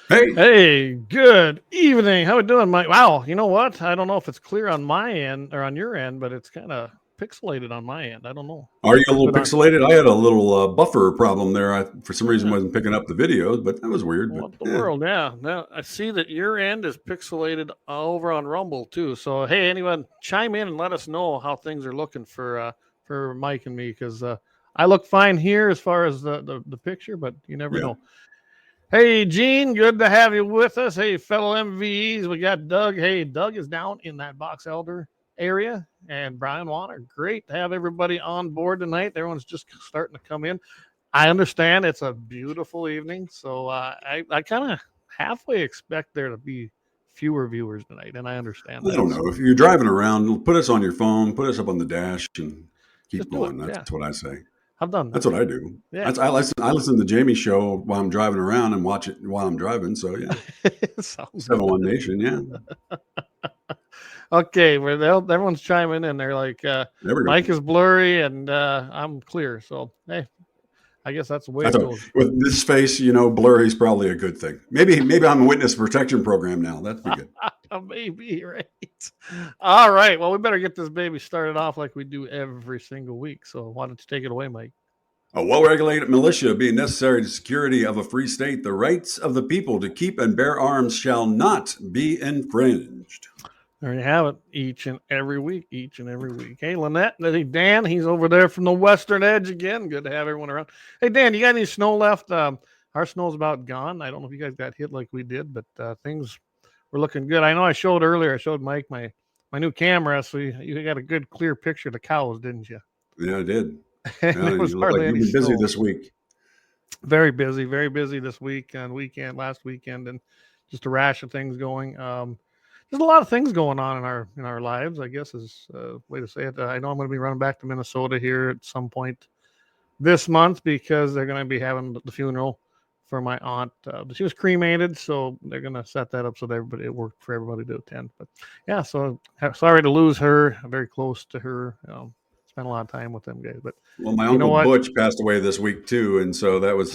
Hey, Hey, good evening. How we doing, Mike? Wow, you know what? I don't know if it's clear on my end or on your end, but it's kind of pixelated on my end. I don't know. are you a Is little it on? pixelated? I had a little buffer problem there. I, for some reason, Yeah. wasn't picking up the videos, but that was weird. But What the yeah, world? Yeah. Now I see that your end is pixelated over on Rumble too. So hey, anyone, chime in and let us know how things are looking for Mike and me because I look fine here as far as the picture, but you never yeah. know. Hey, Gene, good to have you with us. Hey, fellow MVEs, we got Doug. Hey, Doug is down in that Box Elder area, and Brian Wanner. Great to have everybody on board tonight. Everyone's just starting to come in. I understand it's a beautiful evening, so I kind of halfway expect there to be fewer viewers tonight, and I understand I that. don't know So if you're driving around, put us on your phone, put us up on the dash, and keep just do it. going. That's Yeah, what I say. I've done That's that. what I do. Yeah, I listen to Jamie's show while I'm driving around and watch it while I'm driving. So yeah, sounds good. 701 Nation. Yeah, Okay, where everyone's chiming in. They're like, there we Mike go. is blurry and I'm clear. So, hey, I guess that's the way That's it a, goes. with this face, blurry is probably a good thing. Maybe I'm a witness protection program now. That'd be good. Maybe, right? All right. Well, we better get this baby started off like we do every single week. So, why don't you take it away, Mike? A well regulated militia being necessary to security of a free state, the rights of the people to keep and bear arms shall not be infringed. There you have it. Each and every week. Each and every week. Hey, Lynette. Hey, Dan. He's over there from the western edge again. Good to have everyone around. Hey, Dan, you got any snow left? Our snow's about gone. I don't know if you guys got hit like we did, but things were looking good. I know I showed earlier. I showed Mike my new camera, so you got a good clear picture of the cows, didn't you? Yeah, I did. And Yeah, there was you look like hardly you've any been busy snow. this week. Very busy this week and weekend, last weekend, and just a rash of things going. There's a lot of things going on in our lives. I guess is a way to say it. I know I'm going to be running back to Minnesota here at some point this month because they're going to be having the funeral for my aunt. She was cremated, so they're going to set that up so that everybody it worked for everybody to attend. But yeah, so sorry to lose her. I'm very close to her. Spent a lot of time with them guys, but Well, my you know uncle what? Butch passed away this week too, and so that was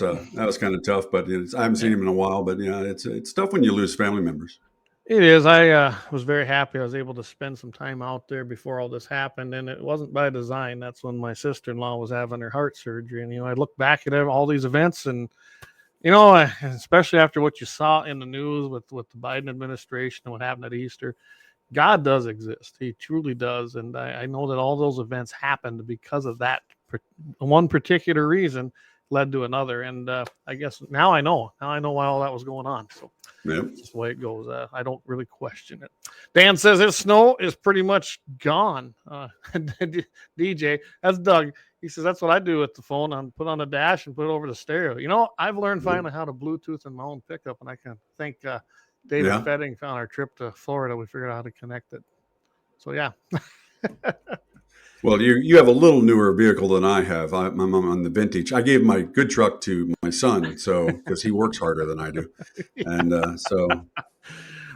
kind of tough. But I haven't seen Yeah, him in a while. But yeah, it's tough when you lose family members. it is. I was very happy I was able to spend some time out there before all this happened, and it wasn't by design. That's when my sister in law was having her heart surgery, and I look back at all these events and especially after what you saw in the news with the Biden administration and what happened at Easter, God does exist. He truly does, and I know that all those events happened because of that one particular reason led to another. And I guess now I know. Now I know why all that was going on. So Yep. it's just the way it goes. I don't really question it. Dan says his snow is pretty much gone. DJ, that's Doug. He says that's what I do with the phone. I put on the dash and put it over the stereo. I've learned finally how to Bluetooth in my own pickup, and I can thank David Yeah. Fetting on our trip to Florida. We figured out how to connect it. So yeah, Well, you have a little newer vehicle than I have. I'm on the vintage. I gave my good truck to my son, so because he works harder than I do, and so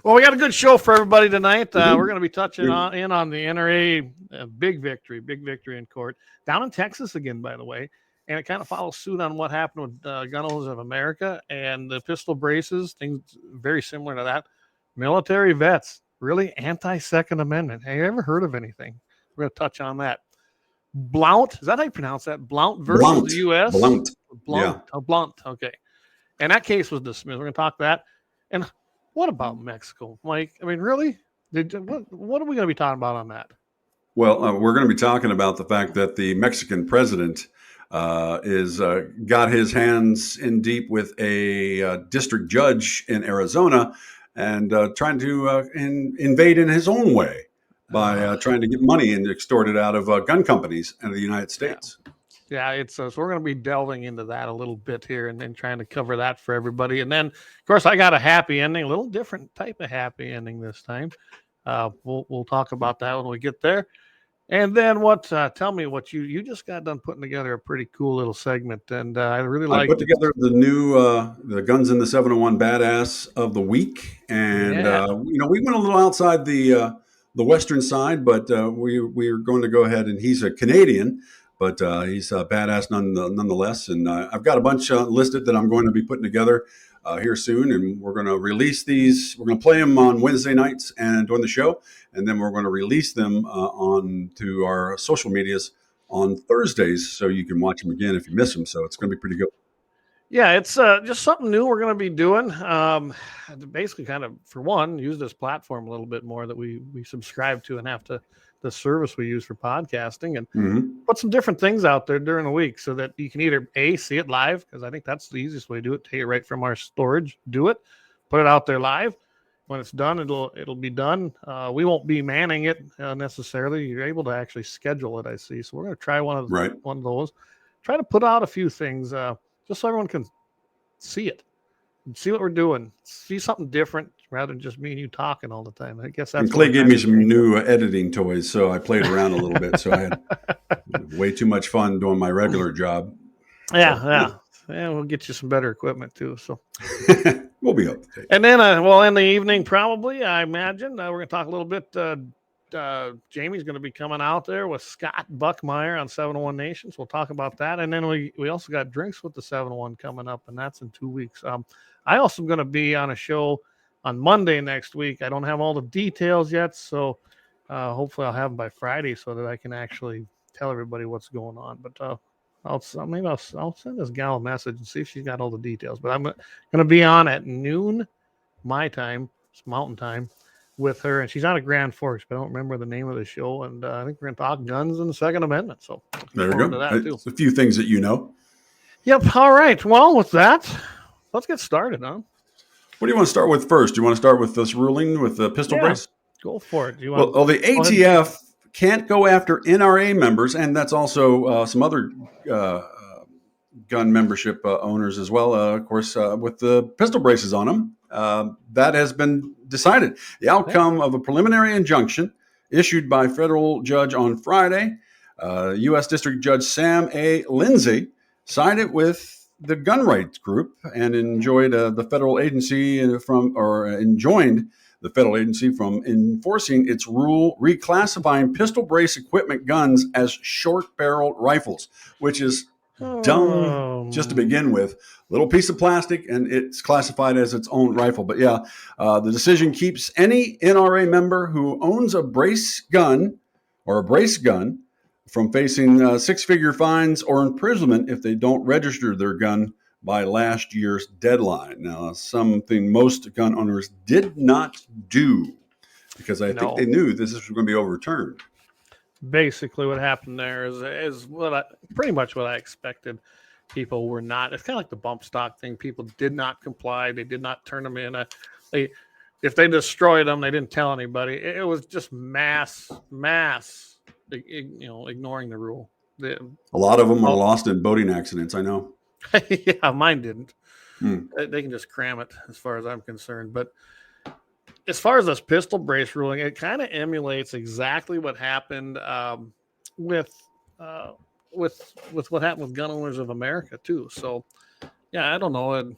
well, we got a good show for everybody tonight. we We're do. going to be touching We, on the NRA big victory in court down in Texas again, by the way. And it kind of follows suit on what happened with Gun Owners of America and the pistol braces, things very similar to that. Military vets, really anti Second Amendment. Have you ever heard of anything? We're going to touch on that. Blount, is that how you pronounce that? Blount versus Blount, the U.S. Blount, Blount, yeah. oh, Blount, okay. And that case was dismissed. We're going to talk that. And what about Mexico, Mike? I mean, really? What are we going to be talking about on that? Well, we're going to be talking about the fact that the Mexican president is got his hands in deep with a district judge in Arizona and trying to invade in his own way by Uh, trying to get money and extort it out of gun companies in the United yeah, States. yeah. It's so we're going to be delving into that a little bit here and then trying to cover that for everybody. And then, of course, I got a happy ending, a little different type of happy ending this time. We'll talk about that when we get there. And then what? Tell me what you just got done putting together a pretty cool little segment, and I really I put liked it. together the new the Guns in the 701 Badass of the week, and Yeah, we went a little outside the western side, but we're going to go ahead and he's a Canadian, but he's a badass nonetheless. And I've got a bunch listed that I'm going to be putting together. here soon, and we're going to release these. We're going to play them on Wednesday nights and during the show, and then we're going to release them on to our social medias on Thursdays, so you can watch them again if you miss them. So it's going to be pretty good. Yeah, it's just something new we're going to be doing. Basically, kind of, for one, use this platform a little bit more that we subscribe to and have to the service we use for podcasting, and put some different things out there during the week so that you can either see it live, because I think that's the easiest way to do it. Take it right from our storage, do it, put it out there live. When it's done, it'll be done. We won't be manning it necessarily. You're able to actually schedule it, I see. So we're going to try one of those. Try to put out a few things just so everyone can see it, see what we're doing, see something different rather than just me and you talking all the time. I guess that's. And Clay gave me some new editing toys, so I played around a little bit. So I had way too much fun doing my regular job. Yeah, we'll get you some better equipment too. So we'll be up to date. And then, in the evening, probably, I imagine we're going to talk a little bit. Jamie's going to be coming out there with Scott Buckmeyer on 701 Nations. We'll talk about that. And then we also got Drinks with the 701 coming up, and that's in 2 weeks. I also am going to be on a show on Monday next week. I don't have all the details yet, so hopefully I'll have them by Friday so that I can actually tell everybody what's going on. But I'll send this gal a message and see if she's got all the details. But I'm going to be on at noon my time, it's Mountain Time, with her, and she's on at Grand Forks, but I don't remember the name of the show. And I think we're going to talk guns and the Second Amendment. So there we go. It's a few things that you know. Yep. All right. Well, with that, let's get started, huh? What do you want to start with first? Do you want to start with this ruling with the pistol brace? Go for it. Well, the ATF can't go after NRA members, and that's also some other gun membership owners as well, of course, with the pistol braces on them. That has been decided. The outcome of a preliminary injunction issued by federal judge on Friday, U.S. District Judge Sam A. Lindsay sided with the gun rights group and enjoined the federal agency from enforcing its rule reclassifying pistol brace equipment guns as short-barreled rifles, which is dumb just to begin with. Little piece of plastic, and it's classified as its own rifle. But the decision keeps any NRA member who owns a brace gun from facing six-figure fines or imprisonment if they don't register their gun by last year's deadline. Now, something most gun owners did not do, because I think they knew this was going to be overturned. Basically, what happened there is pretty much what I expected. People were not. It's kind of like the bump stock thing. People did not comply. They did not turn them in. If they destroyed them, they didn't tell anybody. It was just mass, ignoring the rule. A lot of them are lost in boating accidents. I know. Yeah, mine didn't. They can just cram it, as far as I'm concerned. But as far as this pistol brace ruling, it kind of emulates exactly what happened with what happened with Gun Owners of America too. So, yeah, I don't know. And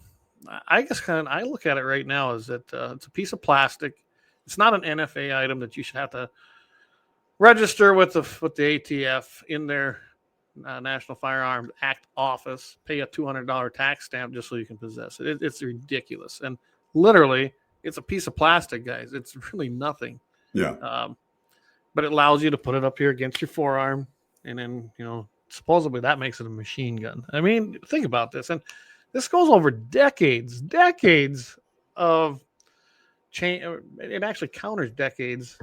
I guess I look at it right now as that it's a piece of plastic. It's not an NFA item that you should have to register with the ATF in their National Firearms Act office, pay a $200 tax stamp just so you can possess it. It's ridiculous. And literally, it's a piece of plastic, guys. It's really nothing. Yeah. But it allows you to put it up here against your forearm, and then, supposedly that makes it a machine gun. I mean, think about this. And this goes over decades of change. It actually counters decades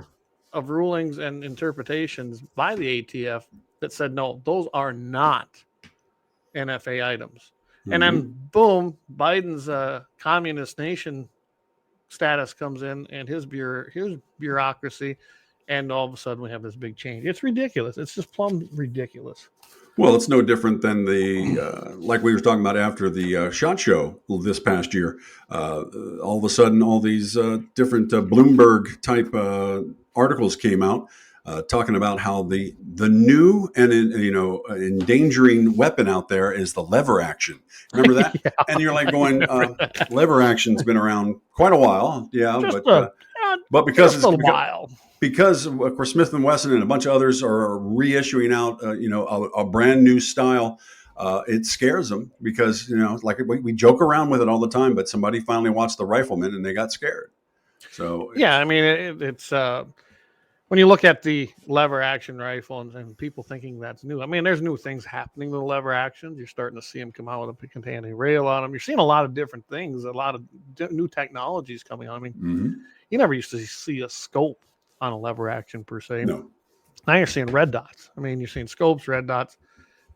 of rulings and interpretations by the ATF that said, no, those are not NFA items. Mm-hmm. And then, boom, Biden's communist nation status comes in, and his bureaucracy, and all of a sudden we have this big change. It's ridiculous. It's just plumb ridiculous. Well, it's no different than like we were talking about after the SHOT Show this past year. All of a sudden, all these different Bloomberg type articles came out talking about how the new and endangering weapon out there is the lever action. Remember that? Yeah. And you're like going, lever action's been around quite a while, but because it's a while. Because, of course, Smith & Wesson and a bunch of others are reissuing out, a brand new style it scares them because, like we joke around with it all the time, but somebody finally watched The Rifleman and they got scared. So Yeah, I mean, it's when you look at the lever action rifle and people thinking that's new. I mean, there's new things happening with the lever actions. You're starting to see them come out with a pick and tandy rail on them. You're seeing a lot of different things, a lot of new technologies coming on. I mean, you never used to see a scope on a lever action per se. no. Now you're seeing red dots. I mean, you're seeing scopes, red dots.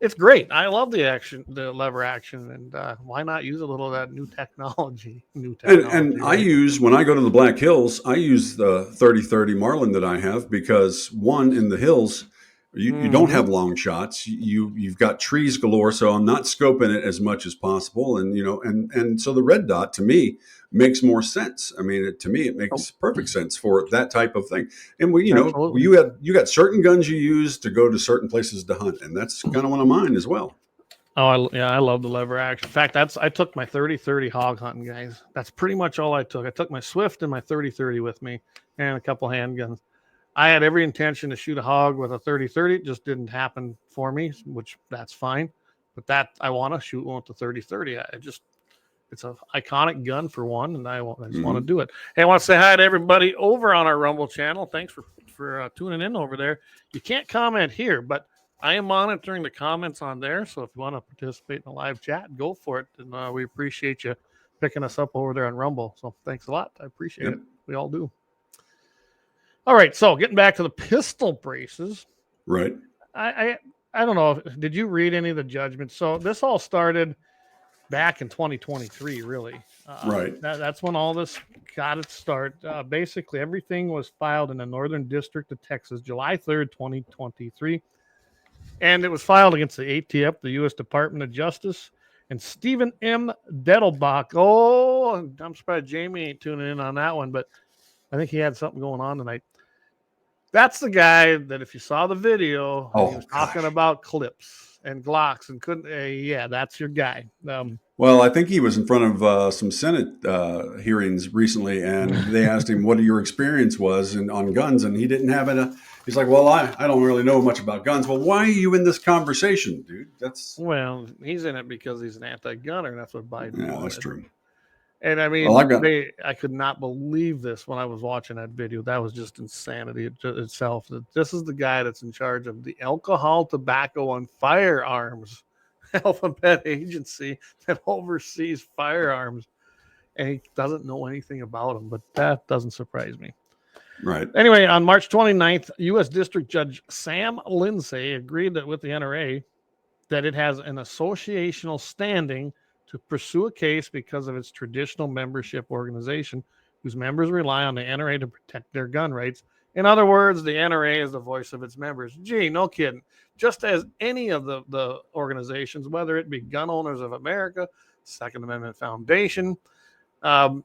It's great. I love the lever action, and why not use a little of that new technology? And I Right? use, when I go to the Black Hills, I use the 30-30 Marlin that I have because, one, in the hills, you don't have long shots. You've got trees galore, so I'm not scoping it as much as possible. And and so the red dot to me makes more sense. I mean, to me, it makes perfect sense for that type of thing. And Absolutely. you got certain guns you use to go to certain places to hunt, and that's kind of one of mine as well. Oh, I love the lever action. In fact, I took my 30-30 hog hunting, guys. That's pretty much all I took. I took my Swift and my 30-30 with me and a couple handguns. I had every intention to shoot a hog with a 30-30. It just didn't happen for me, which that's fine. But that I want to shoot one with the 30-30. It's an iconic gun for one, and I just want to do it. Hey, I want to say hi to everybody over on our Rumble channel. Thanks for tuning in over there. You can't comment here, but I am monitoring the comments on there. So if you want to participate in the live chat, go for it. And we appreciate you picking us up over there on Rumble. So thanks a lot. I appreciate it. We all do. All right. So getting back to the pistol braces. Right. I don't know. Did you read any of the judgments? So this all started back in 2023, really. Right. That's when all this got its start. Basically, everything was filed in the Northern District of Texas, July 3rd, 2023. And it was filed against the ATF, the U.S. Department of Justice, and Stephen M. Dettelbach. Oh, I'm surprised Jamie ain't tuning in on that one, but I think he had something going on tonight. That's the guy that if you saw the video, he was talking about clips and Glocks and couldn't. Yeah, that's your guy. Well, I think he was in front of some Senate hearings recently, and they asked him what your experience was on guns, and he didn't have it. He's like, well, I don't really know much about guns. Well, why are you in this conversation, dude? Well, he's in it because he's an anti-gunner. That's what Biden wanted. That's true. And I mean, I could not believe this when I was watching that video. That was just insanity itself. This is the guy that's in charge of the Alcohol, Tobacco, and Firearms alphabet agency that oversees firearms. And he doesn't know anything about them, but that doesn't surprise me. Right. Anyway, on March 29th, U.S. District Judge Sam Lindsay agreed that with the NRA that it has an associational standing to pursue a case because of its traditional membership organization, whose members rely on the NRA to protect their gun rights. In other words, the NRA is the voice of its members. Gee, no kidding. Just as any of the organizations, whether it be Gun Owners of America, Second Amendment Foundation, the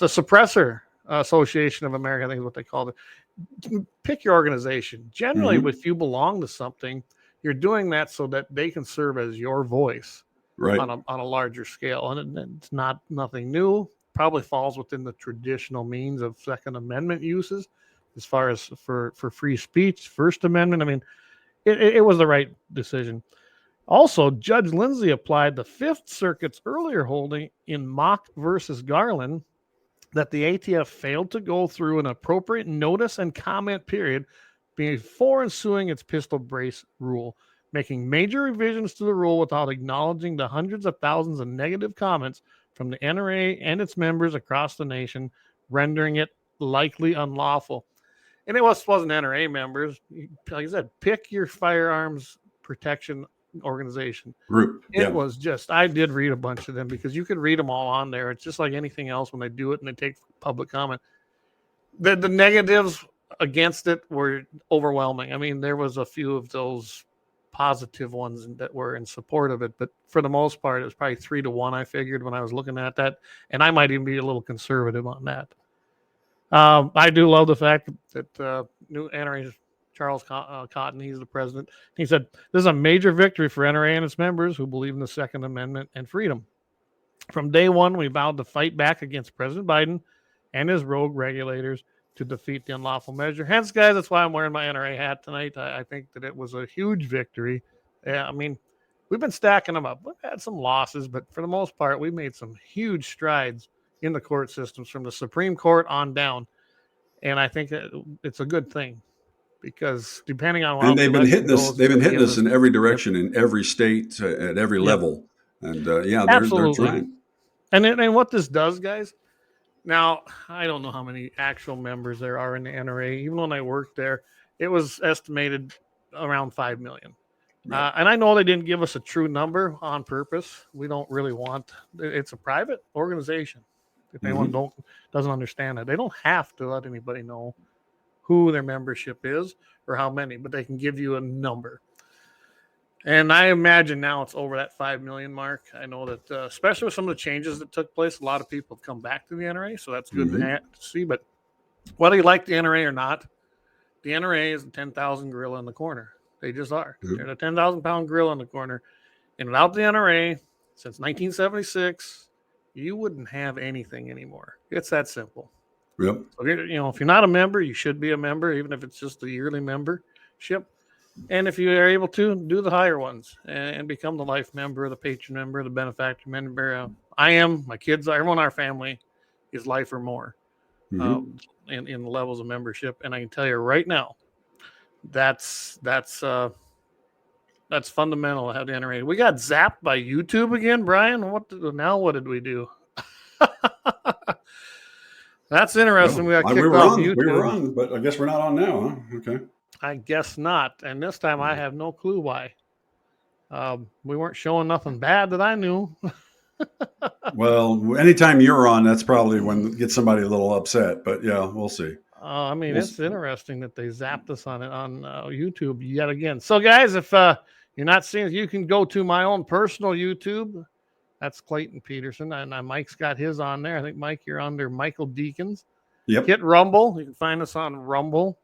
Suppressor Association of America, I think is what they call it. Pick your organization. Generally, if you belong to something, you're doing that so that they can serve as your voice. Right. On a larger scale. And it's nothing new. Probably falls within the traditional means of Second Amendment uses as far as for free speech, First Amendment. I mean, it was the right decision. Also, Judge Lindsay applied the Fifth Circuit's earlier holding in Mock versus Garland that the ATF failed to go through an appropriate notice and comment period before ensuing its pistol brace rule, making major revisions to the rule without acknowledging the hundreds of thousands of negative comments from the NRA and its members across the nation, rendering it likely unlawful. And it wasn't NRA members. Like I said, pick your firearms protection organization. Group. It was just, I did read a bunch of them because you could read them all on there. It's just like anything else when they do it and they take public comment. The negatives against it were overwhelming. I mean, there was a few of those positive ones that were in support of it, but for the most part, it was probably 3-1. I figured when I was looking at that, and I might even be a little conservative on that. I do love the fact that new NRA Charles Cotton, he's the president. He said, "This is a major victory for NRA and its members who believe in the Second Amendment and freedom. From day one, we vowed to fight back against President Biden and his rogue regulators to defeat the unlawful measure." Hence, guys, that's why I'm wearing my NRA hat tonight. I think that it was a huge victory. I mean, we've been stacking them up. We've had some losses, but for the most part, we've made some huge strides in the court systems from the Supreme Court on down. And I think it's a good thing because depending on how And the they've been election hitting us. goes, They've it's been going to hitting give us us. in every Yep. direction, in every state, at every Yep. level. And yeah, they're Absolutely. trying. And what this does, guys. Now, I don't know how many actual members there are in the NRA. Even when I worked there, it was estimated around 5 million. Yep. And I know they didn't give us a true number on purpose. We don't really want it's a private organization. If anyone doesn't understand that, they don't have to let anybody know who their membership is or how many, but they can give you a number. And I imagine now it's over that 5 million mark. I know that, especially with some of the changes that took place, a lot of people have come back to the NRA, so that's good to see. But whether you like the NRA or not, the NRA is the 10,000 gorilla in the corner. They just are. They're the 10,000 pound gorilla in the corner. And without the NRA, since 1976, you wouldn't have anything anymore. It's that simple. Yep. So if you're not a member, you should be a member, even if it's just a yearly membership. And if you are able to, do the higher ones and become the life member, the patron member, the benefactor member. I am, my kids, everyone in our family is life or more in the levels of membership. And I can tell you right now, that's fundamental. How to enter. We got zapped by YouTube again, Brian. What did we do? That's interesting. Well, We got kicked off YouTube. We were on, but I guess we're not on now, huh? Okay. I guess not. And this time I have no clue why. We weren't showing nothing bad that I knew. Well, anytime you're on, that's probably when it gets somebody a little upset. But yeah, we'll see. It's interesting that they zapped us on YouTube yet again. So, guys, if you're not seeing it, you can go to my own personal YouTube. That's Clayton Peterson. And Mike's got his on there. I think, Mike, you're under Michael Deacons. Yep. Hit Rumble. You can find us on Rumble.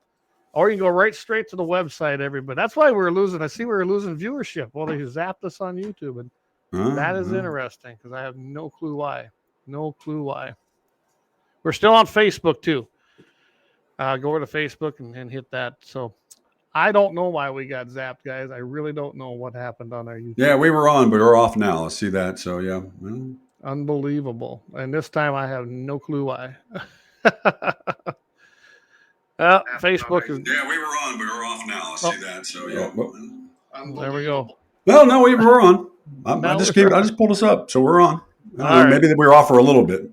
Or you can go right straight to the website, everybody. That's why we're losing. I see we're losing viewership. Well, they zapped us on YouTube. And that is interesting because I have no clue why. No clue why. We're still on Facebook, too. Go over to Facebook and hit that. So I don't know why we got zapped, guys. I really don't know what happened on our YouTube. Yeah, we were on, but we're off now. I see that. So, yeah. Well. Unbelievable. And this time I have no clue why. Facebook is. Yeah, we were on, but we're off now. I see that. So, yeah. There we go. Well, no, we were on. I just pulled us up. So we're on. Maybe we were off for a little bit.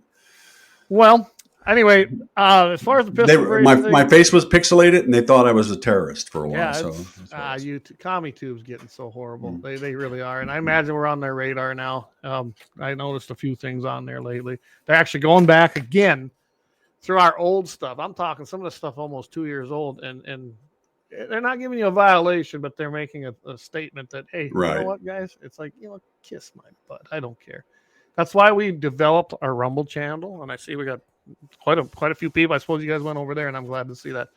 Well, anyway, as far as the pistol my face was pixelated, and they thought I was a terrorist for a while. Yeah, YouTube, CommuTube's getting so horrible. They really are, and I imagine we're on their radar now. I noticed a few things on there lately. They're actually going back again through our old stuff. I'm talking some of the stuff almost 2 years old, and they're not giving you a violation, but they're making a statement that, hey, you know what, guys? It's like, kiss my butt. I don't care. That's why we developed our Rumble channel, and I see we got quite a few people. I suppose you guys went over there, and I'm glad to see that.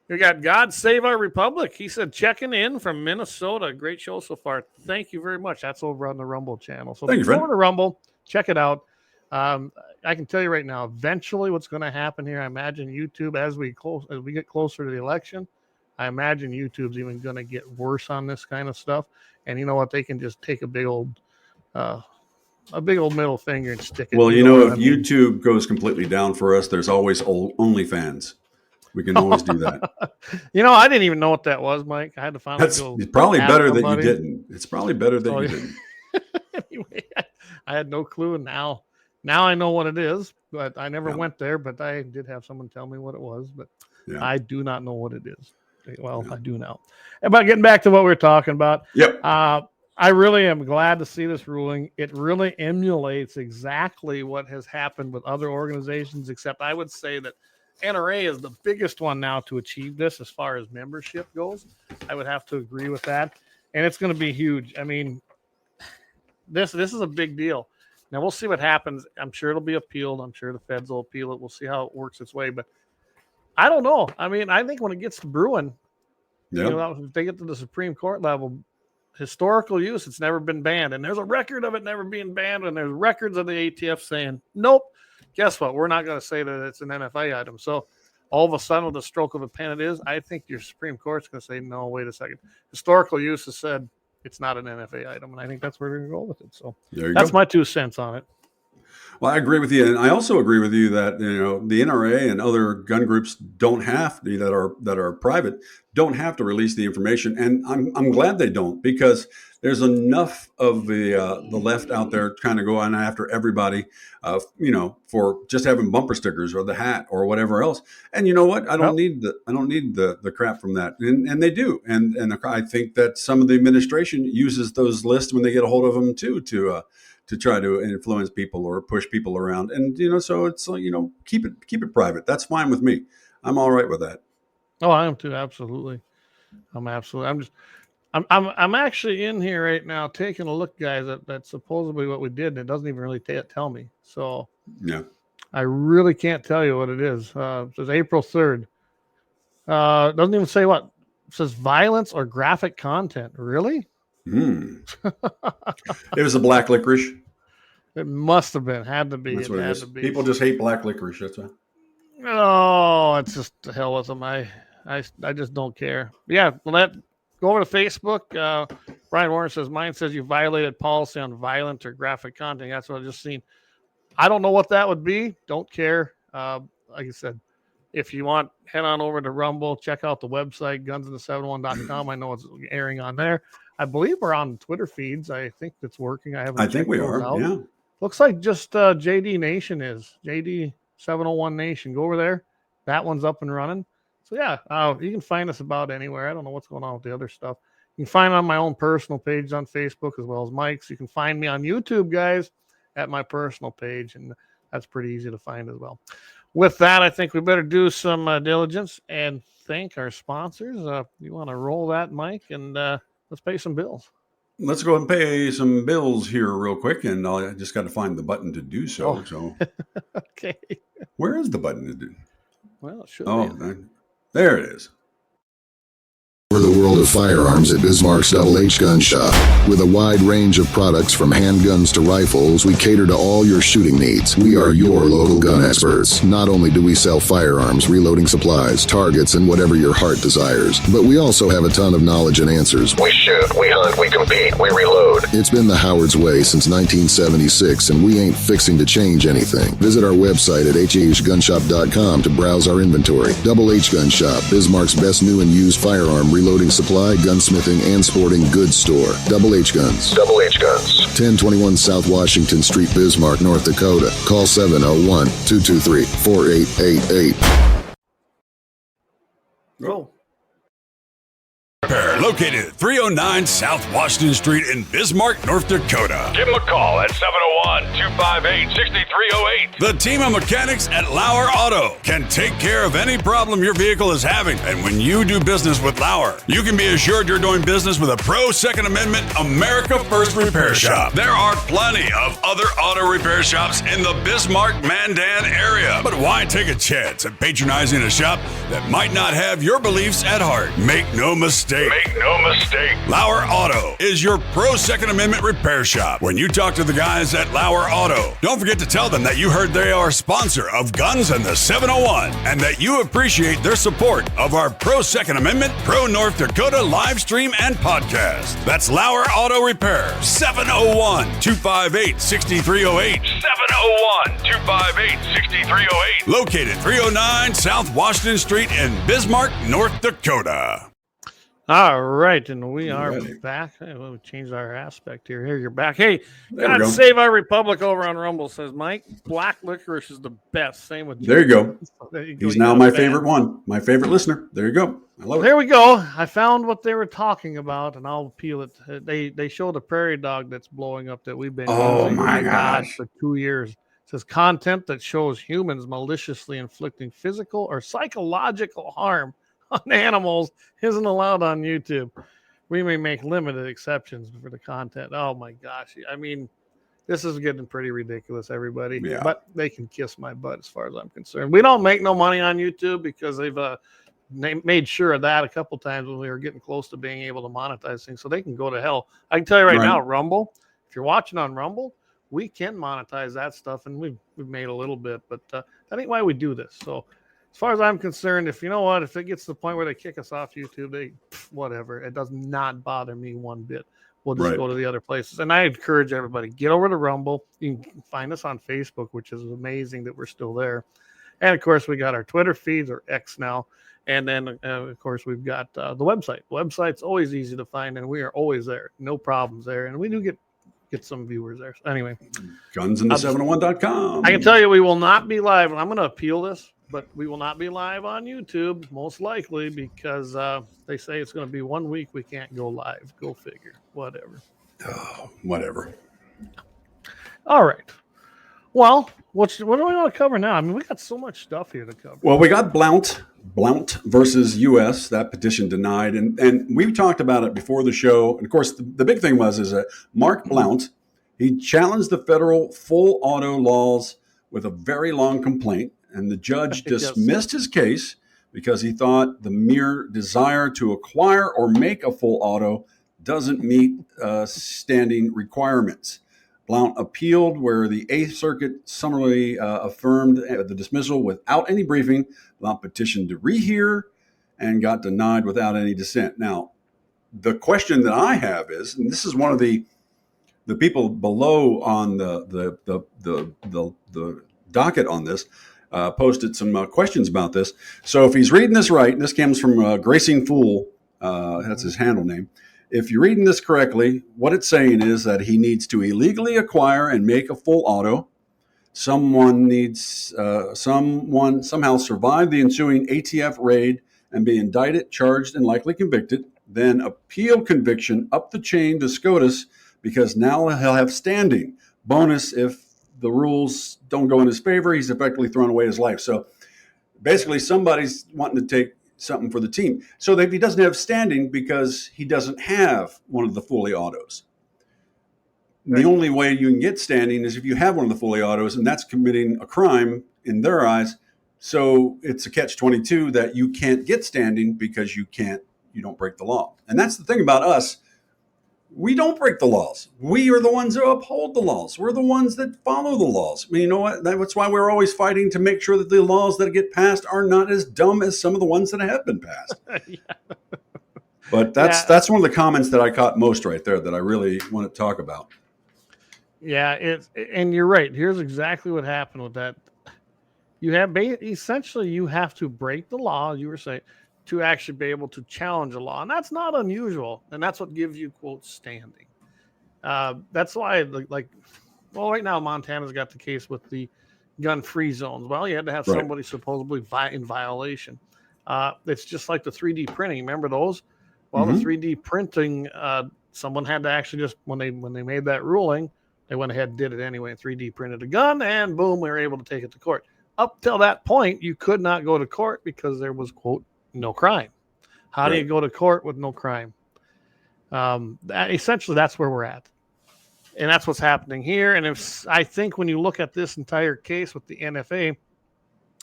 We got God Save Our Republic. He said, checking in from Minnesota. Great show so far. Thank you very much. That's over on the Rumble channel. So go over to Rumble. Check it out. I can tell you right now, eventually what's going to happen here, I imagine YouTube, as we get closer to the election, I imagine YouTube's even going to get worse on this kind of stuff. And you know what? They can just take a big old middle finger and stick it. Well, if YouTube goes completely down for us, there's always OnlyFans. We can always do that. I didn't even know what that was, Mike. I had to find out. It's probably better that you didn't. It's probably better that you didn't. Anyway, I had no clue. And now I know what it is, but I never went there. But I did have someone tell me what it was, but I do not know what it is. Well, I do now. But getting back to what we were talking about. Yep. I really am glad to see this ruling. It really emulates exactly what has happened with other organizations, except I would say that NRA is the biggest one now to achieve this as far as membership goes. I would have to agree with that. And it's going to be huge. I mean, this is a big deal. Now, we'll see what happens. I'm sure it'll be appealed. I'm sure the feds will appeal it. We'll see how it works its way. But I don't know. I mean, I think when it gets to brewing, if they get to the Supreme Court level, historical use, it's never been banned. And there's a record of it never being banned. And there's records of the ATF saying, nope, guess what? We're not going to say that it's an NFA item. So all of a sudden, with the stroke of a pen, it is. I think your Supreme Court's going to say, no, wait a second. Historical use has said it's not an NFA item, and I think that's where we're going to go with it. So that's my 2 cents on it. Well, I agree with you, and I also agree with you that the NRA and other gun groups don't have that are private don't have to release the information, and I'm glad they don't, because there's enough of the left out there trying to go on after everybody, for just having bumper stickers or the hat or whatever else. And you know what? I don't need the crap from that, and they do, and I think that some of the administration uses those lists when they get a hold of them too to try to influence people or push people around. And, so it's, keep it private. That's fine with me. I'm all right with that. Oh, I am too. Absolutely. I'm actually in here right now taking a look, guys, at supposedly what we did, and it doesn't even really tell me. So yeah, I really can't tell you what it is. It says April 3rd. It doesn't even say what. It says violence or graphic content. Really? It was a black licorice. It must have been. Had to be. That's it what it had is. to be. People just hate black licorice. That's why. Oh, it's just the hell with them. I just don't care. Yeah, go over to Facebook. Brian Warren says, mine says you violated policy on violent or graphic content. That's what I just seen. I don't know what that would be. Don't care. Like I said, if you want, head on over to Rumble. Check out the website, gunsinthe701.com. I know it's airing on there. I believe we're on Twitter feeds. I think it's working. I think we are. Out. Yeah. Looks like just JD Nation is. JD701 Nation. Go over there. That one's up and running. So, yeah, you can find us about anywhere. I don't know what's going on with the other stuff. You can find it on my own personal page on Facebook as well as Mike's. You can find me on YouTube, guys, at my personal page, and that's pretty easy to find as well. With that, I think we better do some diligence and thank our sponsors. You want to roll that, Mike, and let's pay some bills. Let's go ahead and pay some bills here real quick, and I just got to find the button to do so. Oh. So, okay. Where is the button to do? Well, it should be. There it is. For the world of firearms at Bismarck's Double H Gun Shop. With a wide range of products from handguns to rifles, we cater to all your shooting needs. We are your local gun experts. Not only do we sell firearms, reloading supplies, targets, and whatever your heart desires, but we also have a ton of knowledge and answers. We shoot, we hunt, we compete, we reload. It's been the Howard's way since 1976, and we ain't fixing to change anything. Visit our website at hhgunshop.com to browse our inventory. Double H Gun Shop, Bismarck's best new and used firearm reloading supply, gunsmithing, and sporting goods store. Double H Guns. Double H Guns. 1021 South Washington Street, Bismarck, North Dakota. Call 701-223-4888. Go. Located at 309 South Washington Street in Bismarck, North Dakota. Give them a call at 701-258-6308. The team of mechanics at Lauer Auto can take care of any problem your vehicle is having. And when you do business with Lauer, you can be assured you're doing business with a pro Second Amendment America First repair shop. There are plenty of other auto repair shops in the Bismarck-Mandan area. But why take a chance at patronizing a shop that might not have your beliefs at heart? Make no mistake. Make no mistake. Lauer Auto is your pro Second Amendment repair shop. When you talk to the guys at Lauer Auto, don't forget to tell them that you heard they are a sponsor of Guns and the 701 and that you appreciate their support of our pro Second Amendment, pro North Dakota live stream and podcast. That's Lauer Auto Repair, 701-258-6308. 701-258-6308. Located 309 South Washington Street in Bismarck, North Dakota. All right, and we are back. Hey, we changed our aspect here. Here, you're back. Hey, God save our republic over on Rumble, says Mike. Black licorice is the best. Same with There you go. He's now my favorite one. My favorite listener. There you go. I love it. There we go. I found what they were talking about, and I'll peel it. They showed a prairie dog that's blowing up that we've been using my gosh. for 2 years. It says content that shows humans maliciously inflicting physical or psychological harm on animals isn't allowed on YouTube. We may make limited exceptions for the content. Oh my gosh. I mean, this is getting pretty ridiculous, everybody. Yeah. But they can kiss my butt as far as I'm concerned. We don't make no money on YouTube because they've made sure of that a couple times when we were getting close to being able to monetize things. So they can go to hell. I can tell you right now, Rumble, if you're watching on Rumble, we can monetize that stuff, and we've made a little bit, but that ain't why we do this. So as far as I'm concerned, if it gets to the point where they kick us off YouTube, whatever. It does not bother me one bit. We'll just Right. go to the other places. And I encourage everybody, get over to Rumble. You can find us on Facebook, which is amazing that we're still there. And of course, we got our Twitter feeds, or X now. And then, of course, we've got the website. The website's always easy to find, and we are always there. No problems there. And we do get some viewers there. So anyway, Gunsinthe701.com. I can tell you we will not be live. I'm going to appeal this, but we will not be live on YouTube, most likely, because they say it's going to be 1 week we can't go live. Go figure. Whatever. Oh, whatever. All right. Well, what do we want to cover now? I mean, we got so much stuff here to cover. Well, we got Blount versus U.S., that petition denied. And we talked about it before the show. And of course, the big thing is that Mark Blount, he challenged the federal full auto laws with a very long complaint. And the judge dismissed his case because he thought the mere desire to acquire or make a full auto doesn't meet standing requirements. Blount appealed, where the Eighth Circuit summarily affirmed the dismissal without any briefing. Blount petitioned to rehear and got denied without any dissent. Now, the question that I have is, and this is one of the people below on the docket on this, posted some questions about this. So if he's reading this right, and this comes from Gracing Fool, that's his handle name. If you're reading this correctly, what it's saying is that he needs to illegally acquire and make a full auto. Someone needs somehow survive the ensuing ATF raid and be indicted, charged, and likely convicted. Then appeal conviction up the chain to SCOTUS, because now he'll have standing. Bonus, if the rules don't go in his favor, he's effectively thrown away his life. So basically, somebody's wanting to take something for the team. So that he doesn't have standing because he doesn't have one of the fully autos. Right. The only way you can get standing is if you have one of the fully autos, and that's committing a crime in their eyes. So it's a catch-22 that you can't get standing because you don't break the law. And that's the thing about us. We don't break the laws. We are the ones who uphold the laws. We're the ones that follow the laws. I mean, you know what? That's why we're always fighting to make sure that the laws that get passed are not as dumb as some of the ones that have been passed. Yeah. But that's one of the comments that I caught most right there that I really want to talk about. Yeah, and you're right. Here's exactly what happened with that. You have to break the law. You were saying, to actually be able to challenge a law. And that's not unusual. And that's what gives you, quote, standing. That's why, right now, Montana's got the case with the gun-free zones. Well, you had to have somebody supposedly in violation. It's just like the 3D printing. Remember those? Well, the 3D printing, someone had to actually just, when they made that ruling, they went ahead and did it anyway. 3D printed a gun, and boom, we were able to take it to court. Up till that point, you could not go to court because there was, quote, no crime. How do you go to court with no crime? Essentially, that's where we're at. And that's what's happening here. And I think when you look at this entire case with the NFA,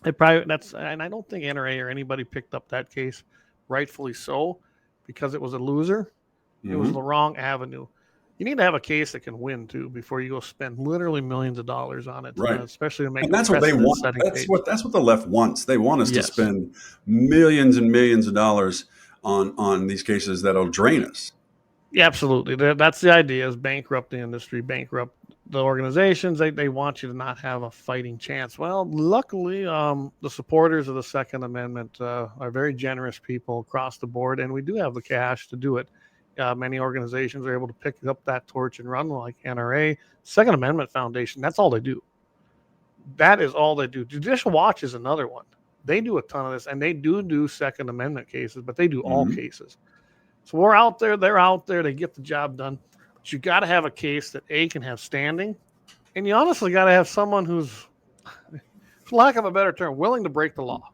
and I don't think NRA or anybody picked up that case, rightfully so, because it was a loser. It was the wrong avenue. You need to have a case that can win too before you go spend literally millions of dollars on it, especially to make. And that's what they want. That's what the left wants. They want us to spend millions and millions of dollars on these cases that'll drain us. Yeah, absolutely. That's the idea: is bankrupt the industry, bankrupt the organizations. They want you to not have a fighting chance. Well, luckily, the supporters of the Second Amendment are very generous people across the board, and we do have the cash to do it. Many organizations are able to pick up that torch and run, like NRA, Second Amendment Foundation. That's all they do. That is all they do. Judicial Watch is another one. They do a ton of this, and they do Second Amendment cases, but they do all cases. So we're out there. They're out there. They get the job done. But you got to have a case that can have standing, and you honestly got to have someone who's, for lack of a better term, willing to break the law,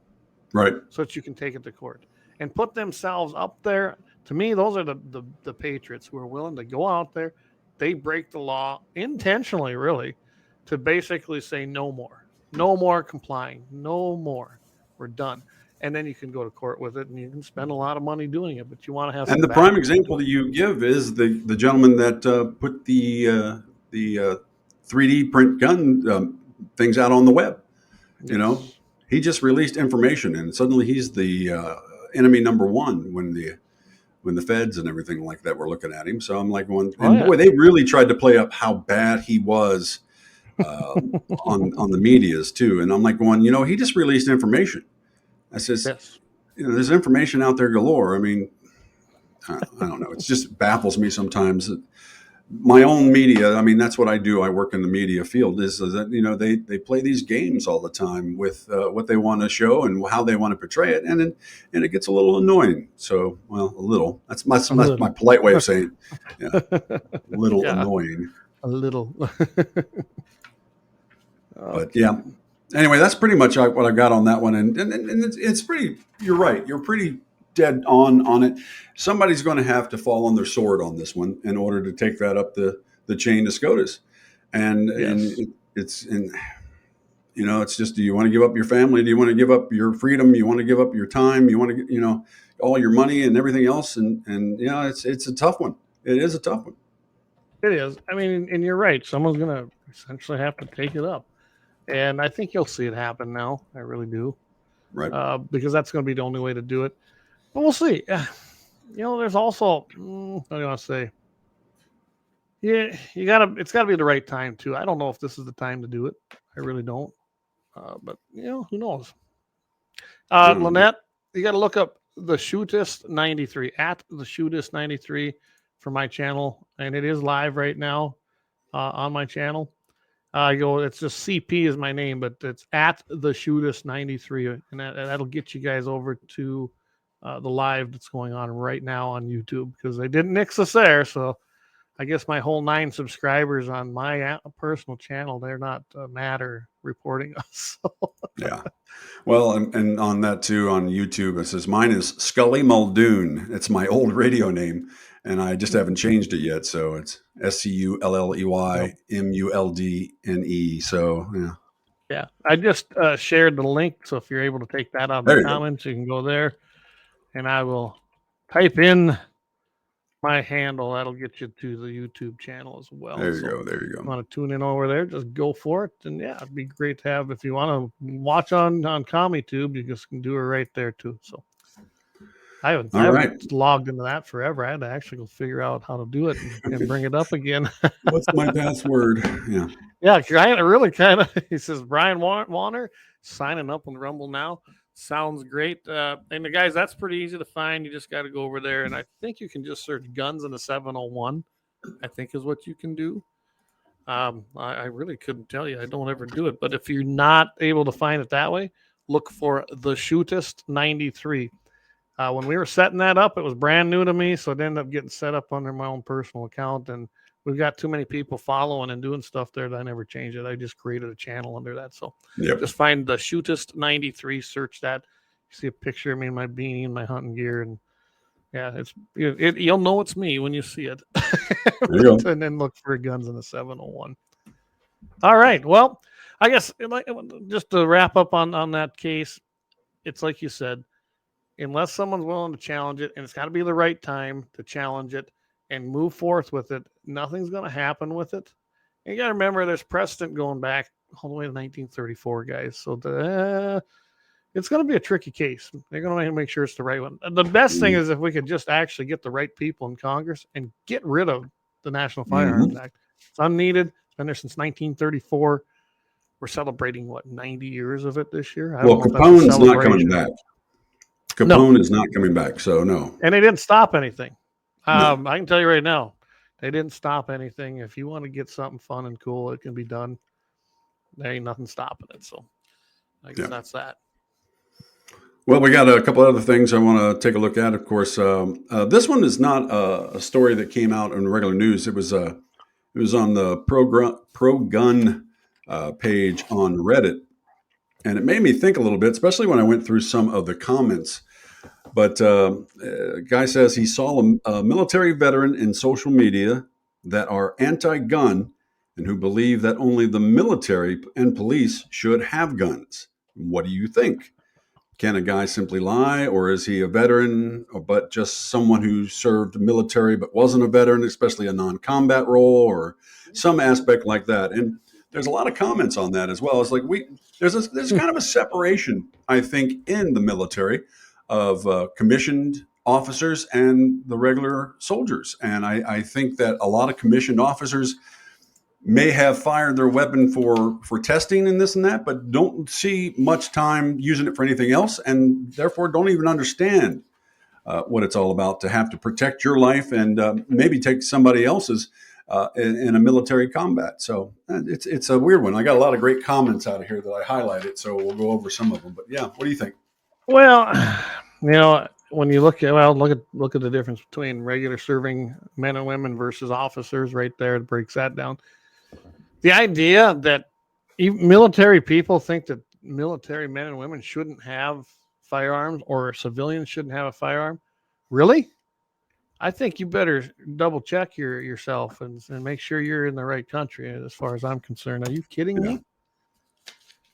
right? So that you can take it to court and put themselves up there. To me, those are the patriots who are willing to go out there. They break the law intentionally, really, to basically say no more complying, no more. We're done. And then you can go to court with it, and you can spend a lot of money doing it. But you want to have. And the prime example that you give is the gentleman that put the 3D print gun things out on the web. Yes. You know, he just released information, and suddenly he's the enemy number one when when the feds and everything like that were looking at him. So I'm like, yeah. they really tried to play up how bad he was on the medias too. And I'm like, he just released information. I says, Yes. there's information out there galore. I mean, I don't know. It just baffles me sometimes. My own media, I mean, that's what I do. I work in the media field. Is that they play these games all the time with what they want to show and how they want to portray it, and it gets a little annoying. So, well, a little. That's my polite way of saying, a little annoying. A little. But yeah. Anyway, that's pretty much what I got on that one, and it's pretty. You're right. You're pretty dead on it. Somebody's going to have to fall on their sword on this one in order to take that up the chain to SCOTUS. And it's just, do you want to give up your family? Do you want to give up your freedom? You want to give up your time? You want to all your money and everything else? And it's a tough one. It is a tough one. It is. I mean, and you're right. Someone's going to essentially have to take it up. And I think you'll see it happen now. I really do. Right. Because that's going to be the only way to do it. But we'll see. There's also, what do you want to say? Yeah, it's got to be the right time too. I don't know if this is the time to do it. I really don't. But who knows? Lynette, you got to look up the Shootist 93 at the Shootist 93 for my channel. And it is live right now on my channel. It's just CP is my name, but it's at the Shootist 93, and that'll get you guys over to the live that's going on right now on YouTube, because they didn't nix us there. So I guess my whole 9 subscribers on my personal channel, they're not mad or reporting us. Yeah. Well, and on that too, on YouTube, it says mine is Scully Muldoon. It's my old radio name, and I just haven't changed it yet. So it's SCULLEYMULDNE. So yeah. Yeah. I just shared the link. So if you're able to take that out of the comments, you can go there, and I will type in my handle. That'll get you to the YouTube channel as well. There you go. If you want to tune in over there, just go for it. And yeah, it'd be great to have. If you want to watch on CommieTube, you just can do it right there too. So I haven't logged into that forever. I had to actually go figure out how to do it and bring it up again. What's my password? Yeah. Yeah, he says, Brian Warner signing up on Rumble now. Sounds great. And the guys, that's pretty easy to find. You just got to go over there. And I think you can just search Guns in the 701, I think is what you can do. I really couldn't tell you. I don't ever do it. But if you're not able to find it that way, look for the Shootist 93. When we were setting that up, it was brand new to me. So it ended up getting set up under my own personal account. And we've got too many people following and doing stuff there that I never changed it. I just created a channel under that. So just find the Shootist 93, search that. You see a picture of me in my beanie and my hunting gear. And yeah, you'll know it's me when you see it. And then look for Guns in the 701. All right. Well, I guess just to wrap up on that case, it's like you said, unless someone's willing to challenge it, and it's got to be the right time to challenge it and move forth with it, nothing's going to happen with it. And you got to remember, there's precedent going back all the way to 1934, guys. So it's going to be a tricky case. They're going to make sure it's the right one. The best thing is if we could just actually get the right people in Congress and get rid of the National Firearms Act. It's unneeded. It's been there since 1934. We're celebrating, 90 years of it this year? Capone's not coming back. Capone is not coming back, so no. And they didn't stop anything. I can tell you right now, they didn't stop anything. If you want to get something fun and cool, it can be done. There ain't nothing stopping it. So I guess that's that. Well, we got a couple other things I want to take a look at. Of course, this one is not a story that came out in regular news. It was on the pro gun page on Reddit, and it made me think a little bit, especially when I went through some of the comments. But a guy says he saw a military veteran in social media that are anti-gun and who believe that only the military and police should have guns. What do you think? Can a guy simply lie, or is he a veteran, but just someone who served military but wasn't a veteran, especially a non-combat role or some aspect like that? And there's a lot of comments on that as well. It's like there's kind of a separation, I think, in the military of commissioned officers and the regular soldiers. And I think that a lot of commissioned officers may have fired their weapon for testing and this and that, but don't see much time using it for anything else, and therefore don't even understand what it's all about to have to protect your life and maybe take somebody else's in a military combat. So it's a weird one. I got a lot of great comments out of here that I highlighted, so we'll go over some of them. But yeah, what do you think? Well, when you look at the difference between regular serving men and women versus officers, right there, it breaks that down. The idea that military people think that military men and women shouldn't have firearms or civilians shouldn't have a firearm, really? I think you better double check yourself and make sure you're in the right country. As far as I'm concerned, are you kidding me?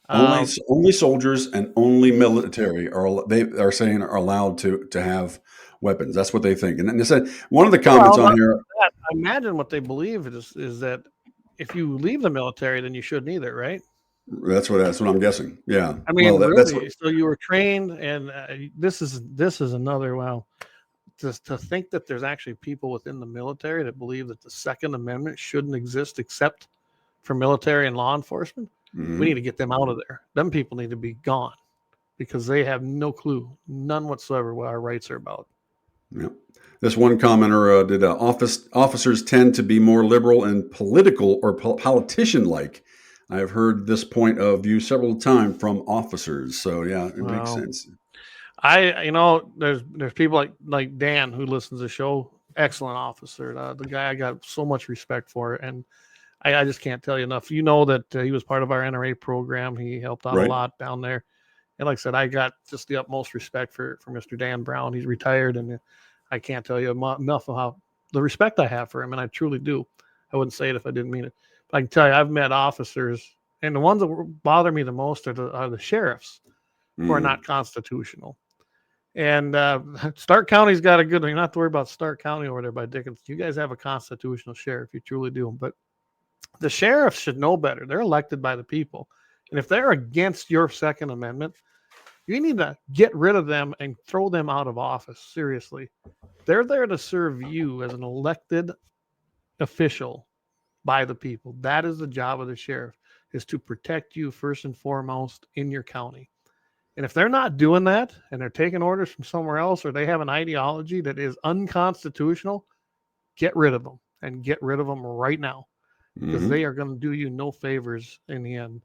Only soldiers and only military are allowed to have weapons. That's what they think. And they said one of the comments on here. I imagine what they believe is that if you leave the military, then you shouldn't either, right? That's what I'm guessing. Yeah. I mean, really, so you were trained, and this is another wow. To think that there's actually people within the military that believe that the Second Amendment shouldn't exist except for military and law enforcement. Mm-hmm. We need to get them out of there. Them people need to be gone because they have no clue, none whatsoever, what our rights are about. Yeah. This one commenter did officers tend to be more liberal and political or politician-like. I have heard this point of view several times from officers. So yeah, it makes sense. There's people like Dan who listens to the show. Excellent officer. The guy I got so much respect for, and I just can't tell you enough. You know that he was part of our NRA program. He helped out a lot down there. And like I said, I got just the utmost respect for Mr. Dan Brown. He's retired, and I can't tell you enough of how the respect I have for him, and I truly do. I wouldn't say it if I didn't mean it. But I can tell you, I've met officers, and the ones that bother me the most are the sheriffs who are not constitutional. And Stark County's got a good. You don't have to worry about Stark County over there by Dickens. You guys have a constitutional sheriff. You truly do. But the sheriffs should know better. They're elected by the people. And if they're against your Second Amendment, you need to get rid of them and throw them out of office. Seriously. They're there to serve you as an elected official by the people. That is the job of the sheriff, is to protect you first and foremost in your county. And if they're not doing that and they're taking orders from somewhere else, or they have an ideology that is unconstitutional, get rid of them, and get rid of them right now, because they are going to do you no favors in the end.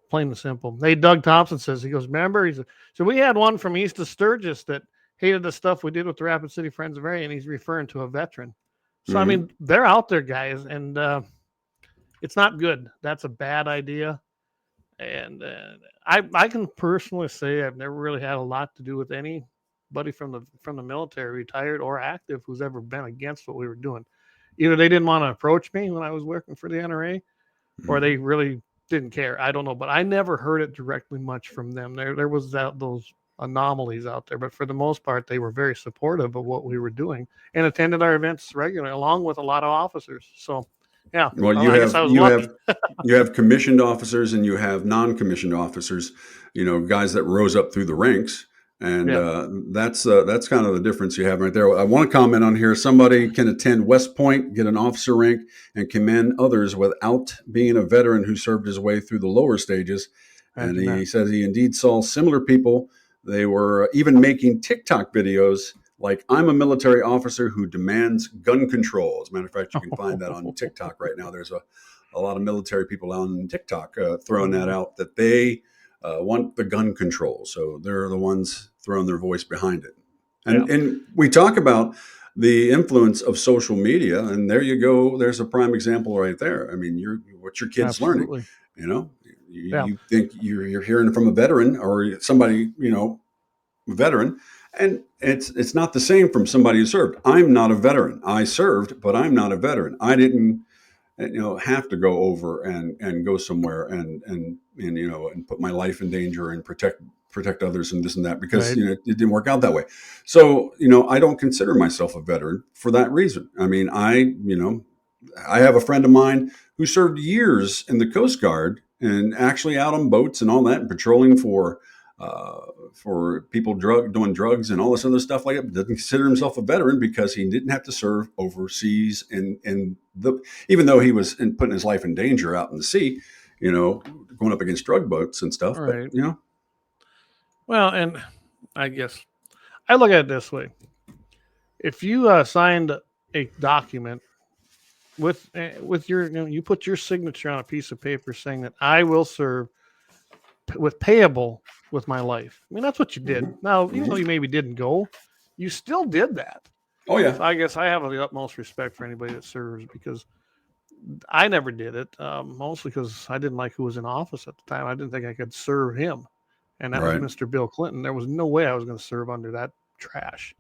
Plain and simple. Hey, Doug Thompson says, he goes, remember, so we had one from East of Sturgis that hated the stuff we did with the Rapid City Friends of Area, and he's referring to a veteran. So, I mean, they're out there, guys, and it's not good. That's a bad idea. And I can personally say I've never really had a lot to do with anybody from the military, retired or active, who's ever been against what we were doing. Either they didn't want to approach me when I was working for the NRA, or they really didn't care. I don't know, but I never heard it directly much from them. There was those anomalies out there, but for the most part, they were very supportive of what we were doing and attended our events regularly, along with a lot of officers. So. Yeah. Well, you have commissioned officers and you have non-commissioned officers, guys that rose up through the ranks. And that's kind of the difference you have right there. I want to comment on here. Somebody can attend West Point, get an officer rank, and commend others without being a veteran who served his way through the lower stages. And he says he indeed saw similar people. They were even making TikTok videos like, I'm a military officer who demands gun control. As a matter of fact, you can find that on TikTok right now. There's a lot of military people on TikTok throwing that out, that they want the gun control. So they're the ones throwing their voice behind it. And we talk about the influence of social media, and there you go. There's a prime example right there. I mean, what your kid's learning. You think you're hearing from a veteran or somebody, veteran. And it's not the same from somebody who served. I'm not a veteran. I served, but I'm not a veteran. I didn't, have to go over and go somewhere and put my life in danger and protect others and this and that, because it didn't work out that way. So I don't consider myself a veteran for that reason. I mean, I have a friend of mine who served years in the Coast Guard and actually out on boats and all that, and patrolling for for people doing drugs and all this other stuff like that, but doesn't consider himself a veteran because he didn't have to serve overseas. Even though he was putting his life in danger out in the sea, going up against drug boats and stuff. Right. But Well, and I guess I look at it this way: if you signed a document with your, you put your signature on a piece of paper saying that I will serve with payable with my life. I mean, that's what you did. Mhm. Now, even though you maybe didn't go, you still did that. oh yeah, So I guess I have the utmost respect for anybody that serves because I never did it, mostly because I didn't like who was in office at the time. I didn't think I could serve him, and that right. was Mr. Bill Clinton. There was no way I was going to serve under that trash.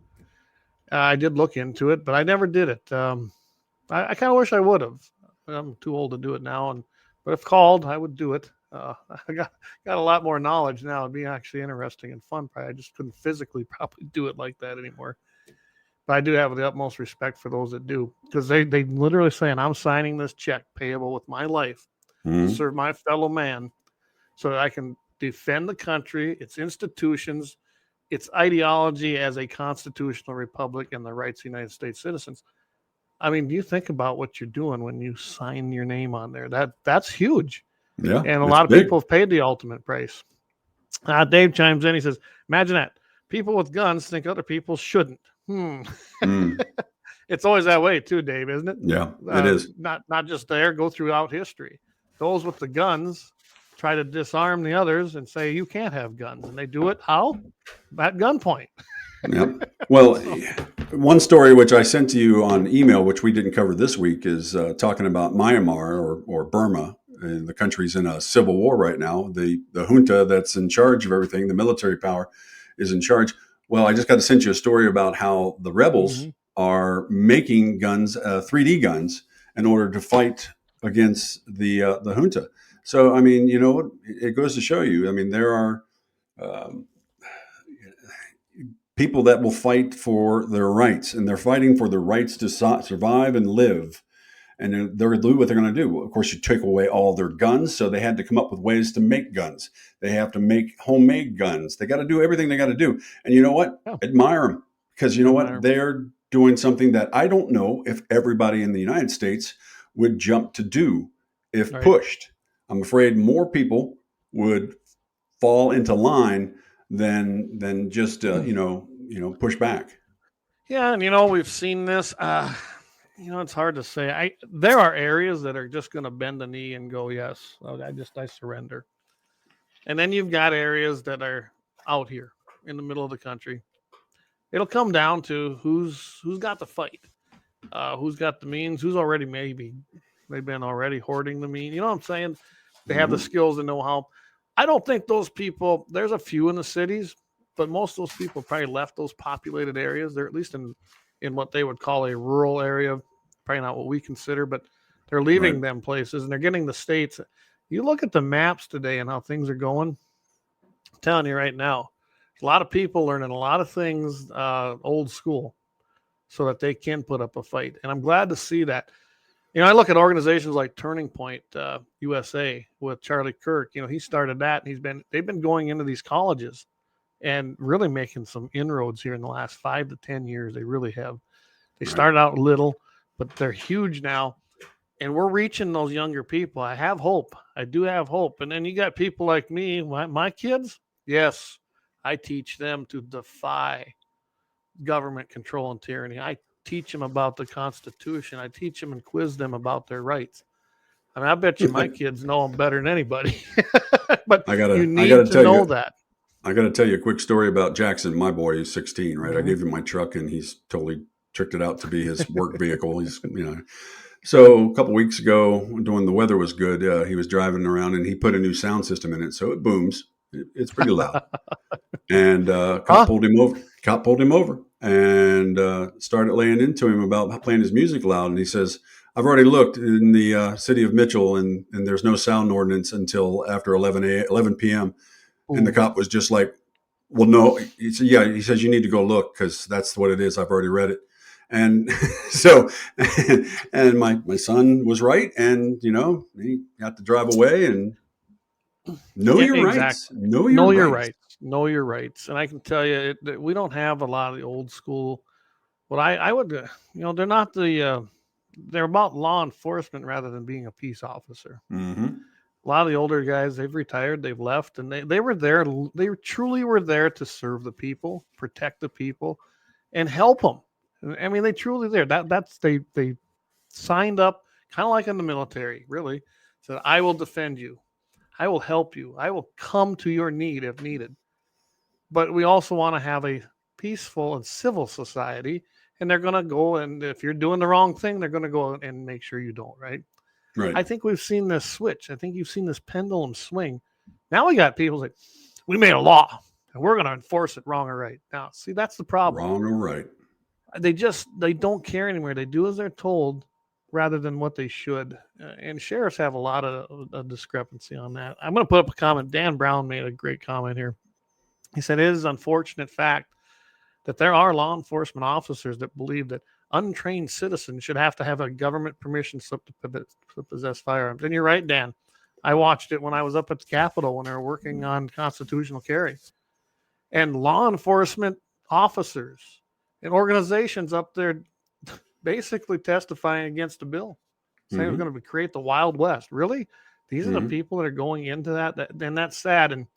I did look into it, but I never did it. I kind of wish I would have. I'm too old to do it now, but if called, I would do it. I got a lot more knowledge now. It'd be actually interesting and fun. Probably I just couldn't physically probably do it like that anymore. But I do have the utmost respect for those that do, because they literally saying, I'm signing this check payable with my life to Mhm. serve my fellow man so that I can defend the country, its institutions, its ideology as a constitutional republic, and the rights of United States citizens. I mean, do you think about what you're doing when you sign your name on there? That's huge. Yeah, And a it's lot of big. people have paid the ultimate price. Dave chimes in. He says, imagine that. People with guns think other people shouldn't. Mm. It's always that way too, Dave, isn't it? Yeah, it is. Not just there, go throughout history. Those with the guns try to disarm the others and say, you can't have guns. And they do it how? At gunpoint. Yeah. Well, one story which I sent to you on email, which we didn't cover this week, is talking about Myanmar or Burma. The country's in a civil war right now. The junta that's in charge of everything, the military power, is in charge. Well, I just got to send you a story about how the rebels are making guns, 3D guns, in order to fight against the junta. So, I mean, it goes to show you. I mean, there are people that will fight for their rights, and they're fighting for their rights to survive and live. And they're do what they're going to do. Of course, you take away all their guns, so they had to come up with ways to make guns. They have to make homemade guns. They got to do everything they got to do. And you know what? Yeah. Admire them, because you know Admire 'em. what? They're doing something that I don't know if everybody in the United States would jump to do if Right. pushed. I'm afraid more people would fall into line than just push back. Yeah, and we've seen this. It's hard to say. There are areas that are just going to bend the knee and go, yes, I surrender. And then you've got areas that are out here in the middle of the country. It'll come down to who's got the fight, who's got the means, who's already they've been already hoarding the means. You know what I'm saying? They have the skills and know-how. I don't think those people. There's a few in the cities, but most of those people probably left those populated areas. They're at least in what they would call a rural area, probably not what we consider, but they're leaving them places and they're getting the states. You look at the maps today and how things are going. I'm telling you right now, a lot of people learning a lot of things old school so that they can put up a fight. And I'm glad to see that. I look at organizations like Turning Point USA with Charlie Kirk. He started that, and they've been going into these colleges and really making some inroads here in the last 5 to 10 years. They really have. They started out little, but they're huge now. And we're reaching those younger people. I have hope. I do have hope. And then you got people like me, my kids. Yes, I teach them to defy government control and tyranny. I teach them about the Constitution. I teach them and quiz them about their rights. I mean, I bet you my kids know them better than anybody. But you need to know that. I got to tell you a quick story about Jackson, my boy. He's 16, right? I gave him my truck, and he's totally tricked it out to be his work vehicle. So a couple weeks ago, when the weather was good, he was driving around, and he put a new sound system in it, so it booms. It's pretty loud. And cop pulled him over and started laying into him about playing his music loud. And he says, I've already looked in the city of Mitchell, and there's no sound ordinance until after 11 p.m. And the cop was just like, well, no. He said, yeah. He says, you need to go look because that's what it is. I've already read it. And so, and my son was right. And, he got to drive away and know your rights. Know your rights. Know your rights. And I can tell you, we don't have a lot of the old school. But I would, they're not they're about law enforcement rather than being a peace officer. Mm-hmm. A lot of the older guys, they've retired, they've left, and they were there. They truly were there to serve the people, protect the people, and help them. I mean, they truly there. They signed up, kind of like in the military, really. Said, I will defend you. I will help you. I will come to your need if needed. But we also want to have a peaceful and civil society. And they're going to go, and if you're doing the wrong thing, they're going to go and make sure you don't, right? Right. I think we've seen this switch. I think you've seen this pendulum swing. Now we got people like, we made a law and we're going to enforce it wrong or right. Now, see, that's the problem. Wrong or right. They don't care anymore. They do as they're told rather than what they should. And sheriffs have a lot of discrepancy on that. I'm going to put up a comment. Dan Brown made a great comment here. He said, it is an unfortunate fact that there are law enforcement officers that believe that untrained citizens should have to have a government permission slip to possess firearms. And you're right, Dan. I watched it when I was up at the Capitol when they were working on constitutional carry. And law enforcement officers and organizations up there basically testifying against the bill, saying Mm-hmm. we're going to create the Wild West. Really? These are the people that are going into that. And that's sad. And,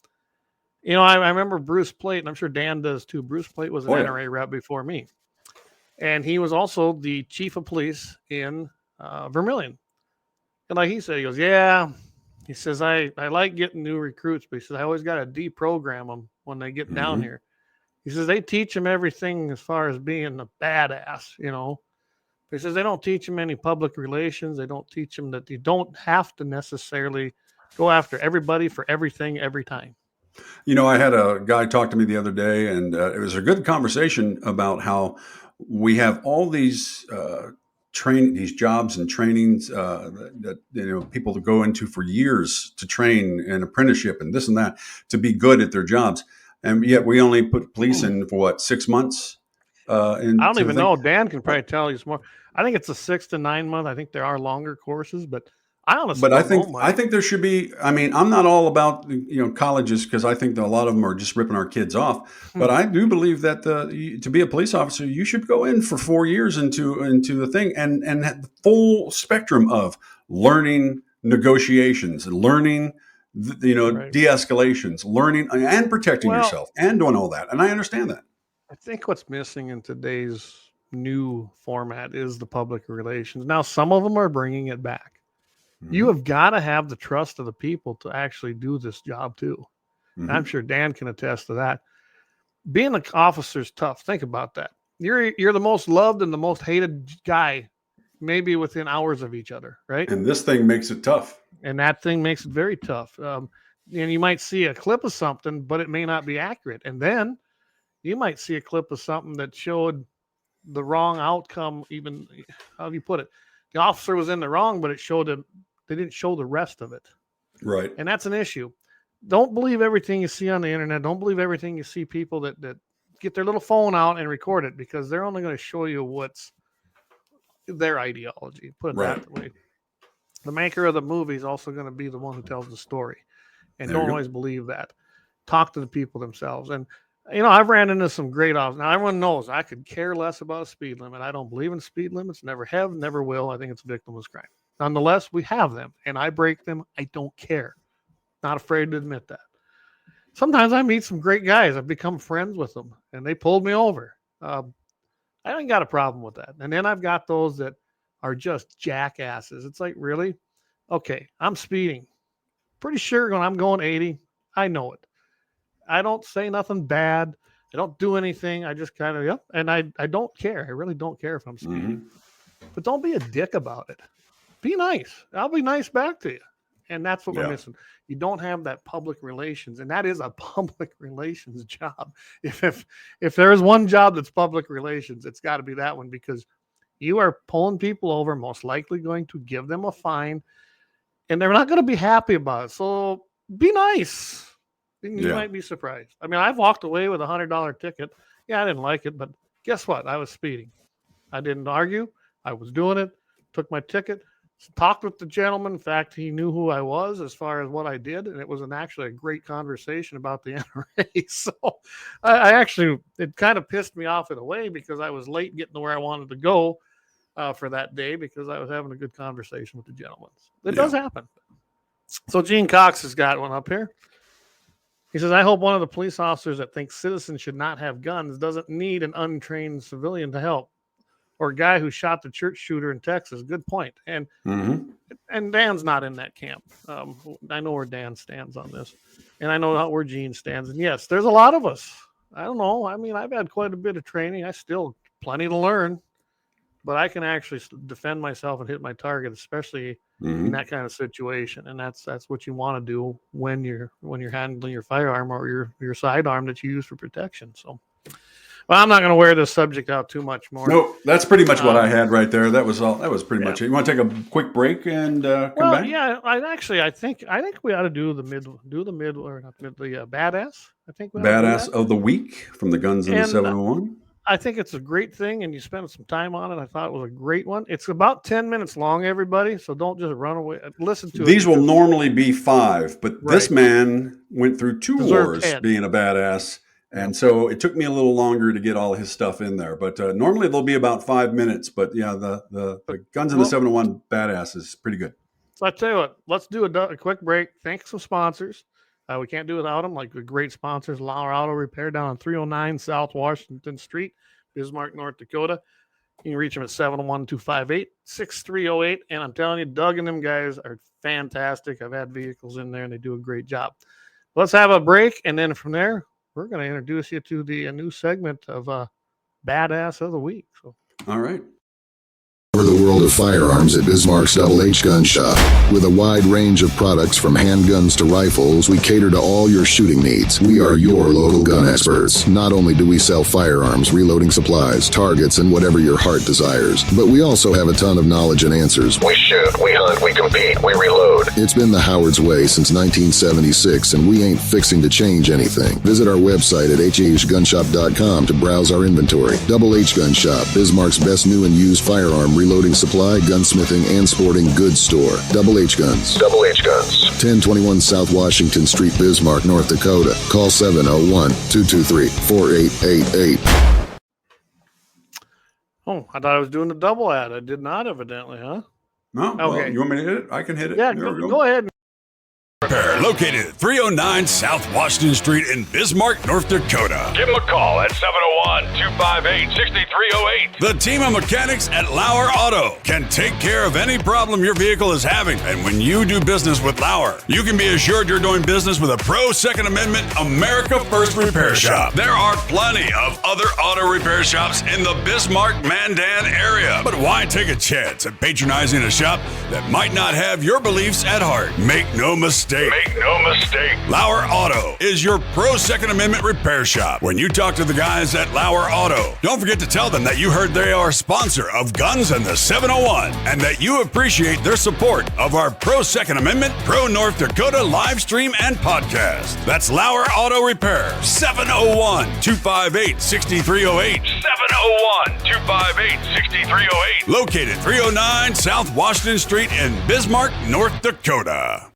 I remember Bruce Plate, and I'm sure Dan does too. Bruce Plate was an NRA rep before me. And he was also the chief of police in Vermilion. And like he said, he goes, yeah. He says, I like getting new recruits, but he says, I always got to deprogram them when they get down here. He says, they teach them everything as far as being a badass, He says, they don't teach them any public relations. They don't teach them that you don't have to necessarily go after everybody for everything every time. I had a guy talk to me the other day, and it was a good conversation about how we have all these these jobs and trainings that people to go into for years to train an apprenticeship and this and that to be good at their jobs, and yet we only put police in for 6 months. I don't even know. Dan can probably tell you some more. I think it's a 6 to 9 month. I think there are longer courses, but I honestly don't know. I think there should be. I mean, I'm not all about colleges because I think that a lot of them are just ripping our kids off. But I do believe that to be a police officer, you should go in for 4 years into the thing and have the full spectrum of learning negotiations, learning de-escalations, learning and protecting yourself and doing all that. And I understand that. I think what's missing in today's new format is the public relations. Now, some of them are bringing it back. You have got to have the trust of the people to actually do this job too. I'm sure Dan can attest to that. Being an officer is tough. Think about that. You're the most loved and the most hated guy, maybe within hours of each other, right? And this thing makes it tough. And that thing makes it very tough. And you might see a clip of something, but it may not be accurate. And then you might see a clip of something that showed the wrong outcome. Even, how do you put it? The officer was in the wrong, but it showed him. They didn't show the rest of it. Right. And that's an issue. Don't believe everything you see on the internet. Don't believe everything you see people that get their little phone out and record it, because they're only going to show you what's their ideology. Put it that way. The maker of the movie is also going to be the one who tells the story. And don't always believe that. Talk to the people themselves. And, I've ran into some great officers. Now, everyone knows I could care less about a speed limit. I don't believe in speed limits. Never have, never will. I think it's a victimless crime. Nonetheless, we have them, and I break them. I don't care. Not afraid to admit that. Sometimes I meet some great guys. I've become friends with them, and they pulled me over. I ain't got a problem with that. And then I've got those that are just jackasses. It's like, really? Okay, I'm speeding. Pretty sure when I'm going 80, I know it. I don't say nothing bad. I don't do anything. I just kind of, and I don't care. I really don't care if I'm speeding. But don't be a dick about it. Be nice. I'll be nice back to you. And that's what we're missing. You don't have that public relations, and that is a public relations job. If there is one job that's public relations, it's got to be that one, because you are pulling people over, most likely going to give them a fine, and they're not going to be happy about it. So be nice. You might be surprised. I mean, I've walked away with a $100 ticket. Yeah, I didn't like it, but guess what? I was speeding. I didn't argue. I was doing it. Took my ticket. talked with the gentleman. In fact, he knew who I was as far as what I did, and it was actually a great conversation about the NRA. So I actually, it kind of pissed me off in a way because I was late getting to where I wanted to go for that day because I was having a good conversation with the gentleman. It does happen. So Gene Cox has got one up here. He says, I hope one of the police officers that thinks citizens should not have guns doesn't need an untrained civilian to help. Or a guy who shot the church shooter in Texas. Good point. And Dan's not in that camp. I know where Dan stands on this. And I know where Gene stands. And yes, there's a lot of us. I don't know. I mean, I've had quite a bit of training. I still plenty to learn. But I can actually defend myself and hit my target, especially in that kind of situation. And that's what you want to do when you're handling your firearm or your sidearm that you use for protection. So, well, I'm not going to wear this subject out too much more. No, that's pretty much what I had right there. That was all. That was pretty much it. You want to take a quick break and come back? Yeah. I think we ought to do the badass. I think badass of the week from the Guns in the 701. I think it's a great thing, and you spent some time on it. I thought it was a great one. It's about 10 minutes long, everybody, so don't just run away. Listen to it. These will normally be 5, but this man went through 2 wars 10. Being a badass, and so it took me a little longer to get all his stuff in there. But normally they'll be about 5 minutes. But yeah, the Guns in the 701 badass is pretty good. So I tell you what, let's do a quick break. Thanks to sponsors. We can't do without them, like the great sponsors, Lauer Auto Repair down on 309 South Washington Street, Bismarck, North Dakota. You can reach them at 701-258-6308. And I'm telling you, Doug and them guys are fantastic. I've had vehicles in there, and they do a great job. Let's have a break, and then from there, we're going to introduce you to the new segment of Badass of the Week. So, all right. Cover the world of firearms at Bismarck's Double H Gun Shop. With a wide range of products from handguns to rifles, we cater to all your shooting needs. We are your local gun experts. Not only do we sell firearms, reloading supplies, targets, and whatever your heart desires, but we also have a ton of knowledge and answers. We shoot, we hunt, we compete, we reload. It's been the Howard's way since 1976, and we ain't fixing to change anything. Visit our website at hahgunshop.com to browse our inventory. Double H Gun Shop, Bismarck's best new and used firearm reloading supply, gunsmithing, and sporting goods store. Double H Guns. Double H Guns. 1021 South Washington Street, Bismarck, North Dakota. Call 701-223-4888. Oh, I thought I was doing a double ad. I did not, evidently, huh? No. Okay. Well, you want me to hit it? I can hit it. Yeah, There we go ahead. Repair located at 309 South Washington Street in Bismarck, North Dakota. Give them a call at 701-258-6308. The team of mechanics at Lauer Auto can take care of any problem your vehicle is having. And when you do business with Lauer, you can be assured you're doing business with a pro Second Amendment America First repair shop. There are plenty of other auto repair shops in the Bismarck-Mandan area. But why take a chance at patronizing a shop that might not have your beliefs at heart? Make no mistake. Make no mistake. Lauer Auto is your pro Second Amendment repair shop. When you talk to the guys at Lauer Auto, don't forget to tell them that you heard they are a sponsor of Guns in the 701 and that you appreciate their support of our pro Second Amendment, pro North Dakota live stream and podcast. That's Lauer Auto Repair, 701-258-6308. 701-258-6308. Located 309 South Washington Street in Bismarck, North Dakota.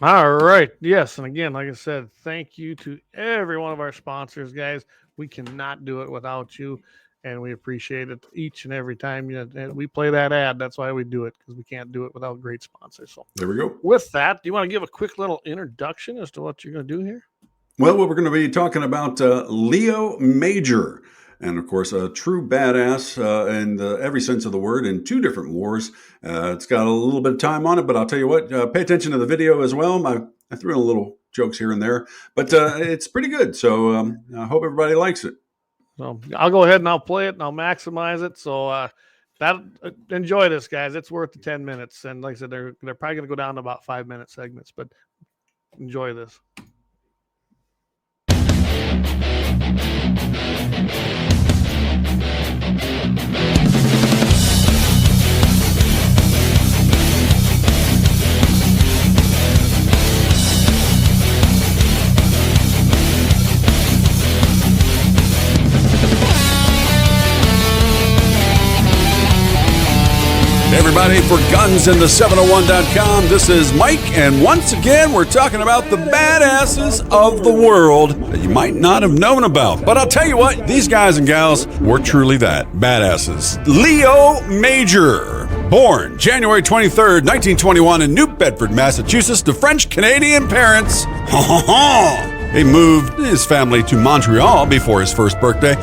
All right. Yes. And again, like I said, thank you to every one of our sponsors, guys. We cannot do it without you. And we appreciate it each and every time we play that ad. That's why we do it, because we can't do it without great sponsors. So There we go. with that, do you want to give a quick little introduction as to what you're going to do here? Well, we're going to be talking about Leo Major. And, of course, a true badass in every sense of the word in 2 different wars. It's got a little bit of time on it, but I'll tell you what, pay attention to the video as well. I threw in a little jokes here and there, but it's pretty good. So I hope everybody likes it. So I'll go ahead and I'll play it and I'll maximize it. So enjoy this, guys. It's worth the 10 minutes. And like I said, they're probably going to go down to about 5-minute segments, but enjoy this. everybody, for GunsInThe701.com. This is Mike, and once again, we're talking about the badasses of the world that you might not have known about. But I'll tell you what, these guys and gals were truly that, badasses. Leo Major, born January 23rd, 1921 in New Bedford, Massachusetts, to French-Canadian parents. He moved his family to Montreal before his first birthday.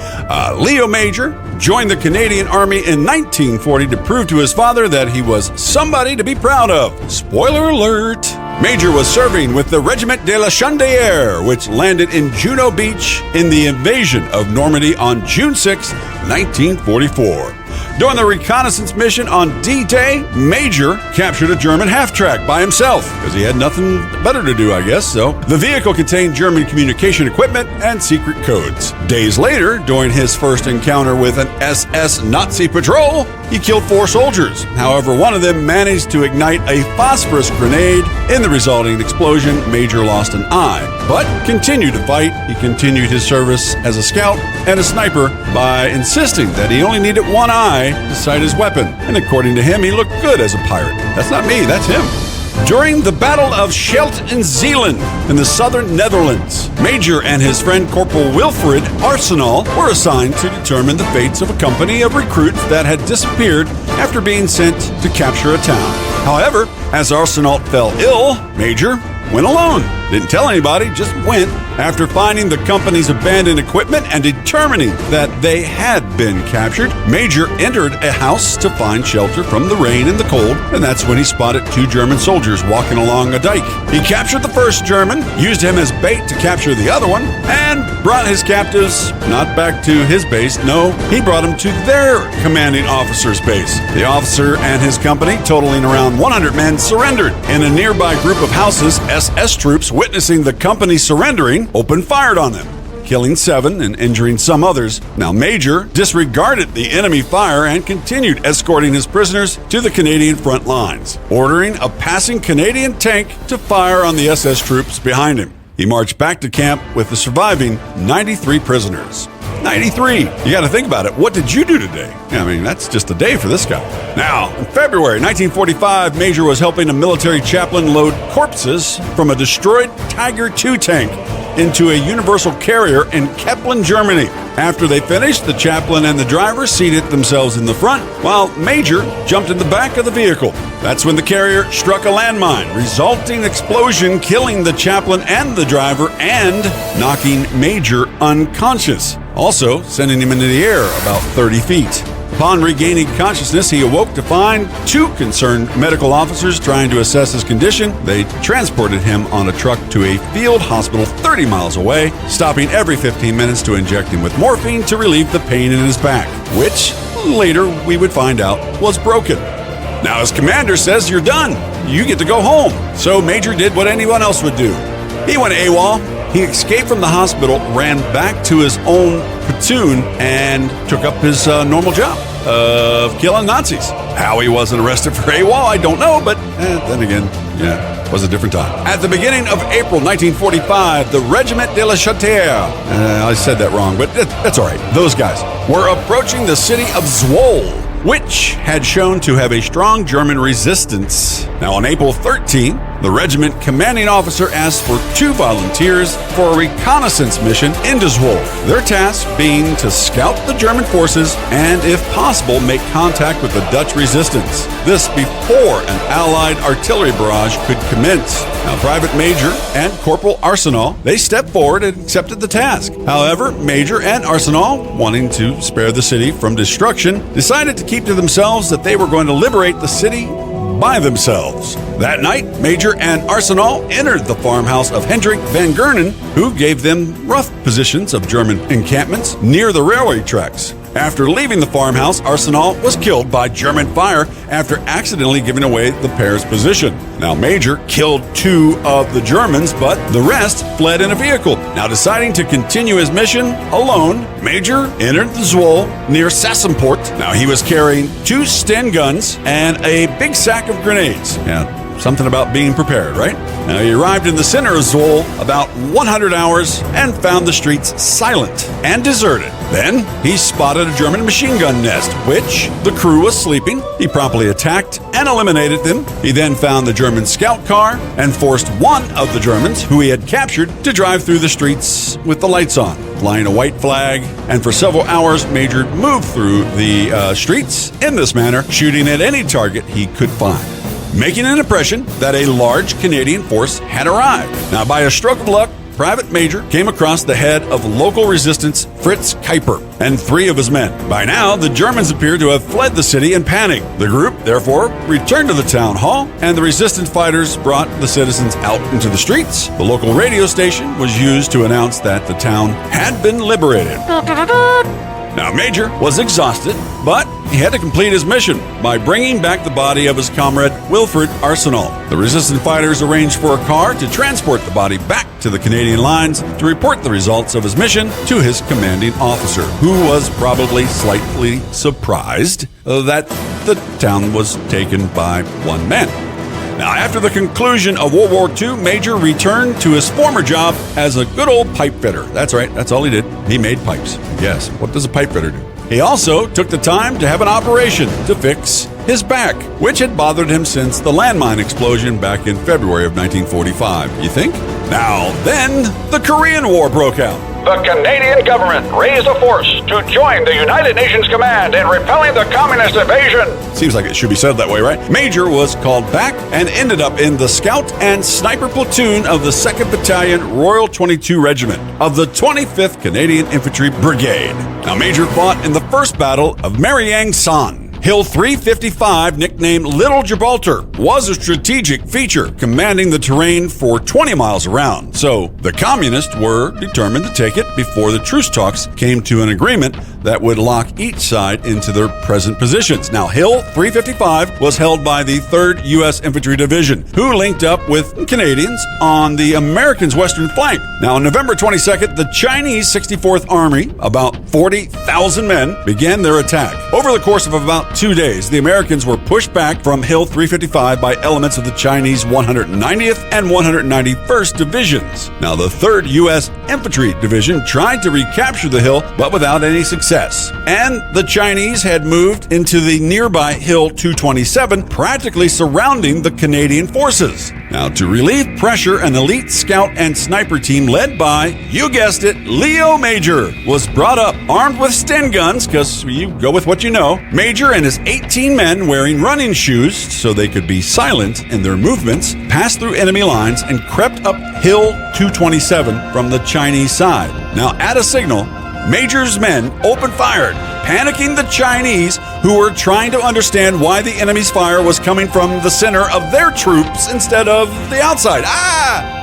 Leo Major joined the Canadian Army in 1940 to prove to his father that he was somebody to be proud of. Spoiler alert! Major was serving with the Regiment de la Chandelière, which landed in Juno Beach in the invasion of Normandy on June 6, 1944. During the reconnaissance mission on D-Day, Major captured a German half-track by himself, because he had nothing better to do, I guess, so. The vehicle contained German communication equipment and secret codes. Days later, during his first encounter with an SS Nazi patrol, he killed 4 soldiers. However, one of them managed to ignite a phosphorus grenade. In the resulting explosion, Major lost an eye, but continued to fight. He continued his service as a scout and a sniper by insisting that he only needed one eye to sight his weapon. And according to him, he looked good as a pirate. That's not me, that's him. During the Battle of Scheldt in Zeeland in the southern Netherlands, Major and his friend Corporal Wilfred Arsenal were assigned to determine the fates of a company of recruits that had disappeared after being sent to capture a town. However, as Arsenal fell ill, Major went alone. Didn't tell anybody, just went. After finding the company's abandoned equipment and determining that they had been captured, Major entered a house to find shelter from the rain and the cold, and that's when he spotted 2 German soldiers walking along a dike. He captured the first German, used him as bait to capture the other one, and brought his captives not back to his base, no, he brought them to their commanding officer's base. The officer and his company, totaling around 100 men, surrendered. In a nearby group of houses, SS troops, witnessing the company surrendering, opened fire on them, killing 7 and injuring some others. Now, Major disregarded the enemy fire and continued escorting his prisoners to the Canadian front lines, ordering a passing Canadian tank to fire on the SS troops behind him. He marched back to camp with the surviving 93 prisoners. 93! You got to think about it. What did you do today? I mean, that's just a day for this guy. Now, in February 1945, Major was helping a military chaplain load corpses from a destroyed Tiger II tank into a universal carrier in Keplen, Germany. After they finished, the chaplain and the driver seated themselves in the front, while Major jumped in the back of the vehicle. That's when the carrier struck a landmine, resulting explosion killing the chaplain and the driver and knocking Major unconscious, also sending him into the air about 30 feet. Upon regaining consciousness, he awoke to find 2 concerned medical officers trying to assess his condition. They transported him on a truck to a field hospital 30 miles away, stopping every 15 minutes to inject him with morphine to relieve the pain in his back, which later we would find out was broken. Now his commander says, "You're done. You get to go home." So Major did what anyone else would do. He went AWOL. He escaped from the hospital, ran back to his own platoon, and took up his normal job of killing Nazis. How he wasn't arrested for AWOL, I don't know, but then again, yeah, it was a different time. At the beginning of April 1945, the Regiment de la Chandelière, I said that wrong, but that's all right. Those guys were approaching the city of Zwolle, which had shown to have a strong German resistance. Now, on April 13, the regiment commanding officer asked for 2 volunteers for a reconnaissance mission into Zwolle, their task being to scout the German forces and, if possible, make contact with the Dutch resistance. This before an Allied artillery barrage could commence. Now, Private Major and Corporal Arsenal, they stepped forward and accepted the task. However, Major and Arsenal, wanting to spare the city from destruction, decided to keep to themselves that they were going to liberate the city by themselves. That night, Major and Arsenal entered the farmhouse of Hendrik van Gernen, who gave them rough positions of German encampments near the railway tracks. After leaving the farmhouse, Arsenal was killed by German fire after accidentally giving away the pair's position. Now, Major killed 2 of the Germans, but the rest fled in a vehicle. Now, deciding to continue his mission alone, Major entered the Zwolle near Sassenpoort. Now, he was carrying 2 Sten guns and a big sack of grenades. Yeah, something about being prepared, right? Now, he arrived in the center of Zwolle about 100 hours and found the streets silent and deserted. Then he spotted a German machine gun nest, which the crew was sleeping. He promptly attacked and eliminated them. He then found the German scout car and forced one of the Germans, who he had captured, to drive through the streets with the lights on, flying a white flag. And for several hours, Major moved through the streets in this manner, shooting at any target he could find, making an impression that a large Canadian force had arrived. Now, by a stroke of luck, Private Major came across the head of local resistance Fritz Kuiper and 3 of his men. By now, the Germans appear to have fled the city in panic. The group, therefore, returned to the town hall, and the resistance fighters brought the citizens out into the streets. The local radio station was used to announce that the town had been liberated. Now, Major was exhausted, but he had to complete his mission by bringing back the body of his comrade Wilfred Arsenal. The resistance fighters arranged for a car to transport the body back to the Canadian lines to report the results of his mission to his commanding officer, who was probably slightly surprised that the town was taken by one man. Now, after the conclusion of World War II, Major returned to his former job as a good old pipe fitter. That's right, that's all he did. He made pipes. Yes, what does a pipe fitter do? He also took the time to have an operation to fix his back, which had bothered him since the landmine explosion back in February of 1945. You think? Now, then, the Korean War broke out. The Canadian government raised a force to join the United Nations command in repelling the communist invasion. Seems like it should be said that way, right? Major was called back and ended up in the Scout and Sniper Platoon of the 2nd Battalion Royal 22 Regiment of the 25th Canadian Infantry Brigade. Now, Major fought in the first battle of Mariang-San. Hill 355, nicknamed Little Gibraltar, was a strategic feature, commanding the terrain for 20 miles around. So the communists were determined to take it before the truce talks came to an agreement that would lock each side into their present positions. Now, Hill 355 was held by the 3rd U.S. Infantry Division, who linked up with Canadians on the Americans' western flank. Now, on November 22nd, the Chinese 64th Army, about 40,000 men, began their attack. Over the course of about 2 days, the Americans were pushed back from Hill 355 by elements of the Chinese 190th and 191st Divisions. Now, the 3rd U.S. Infantry Division tried to recapture the hill, but without any success. And the Chinese had moved into the nearby Hill 227, practically surrounding the Canadian forces. Now, to relieve pressure, an elite scout and sniper team led by, you guessed it, Leo Major, was brought up armed with Sten guns, because you go with what you know. Major and his 18 men, wearing running shoes so they could be silent in their movements, passed through enemy lines and crept up Hill 227 from the Chinese side. Now, at a signal, Major's men opened fire, panicking the Chinese, who were trying to understand why the enemy's fire was coming from the center of their troops instead of the outside.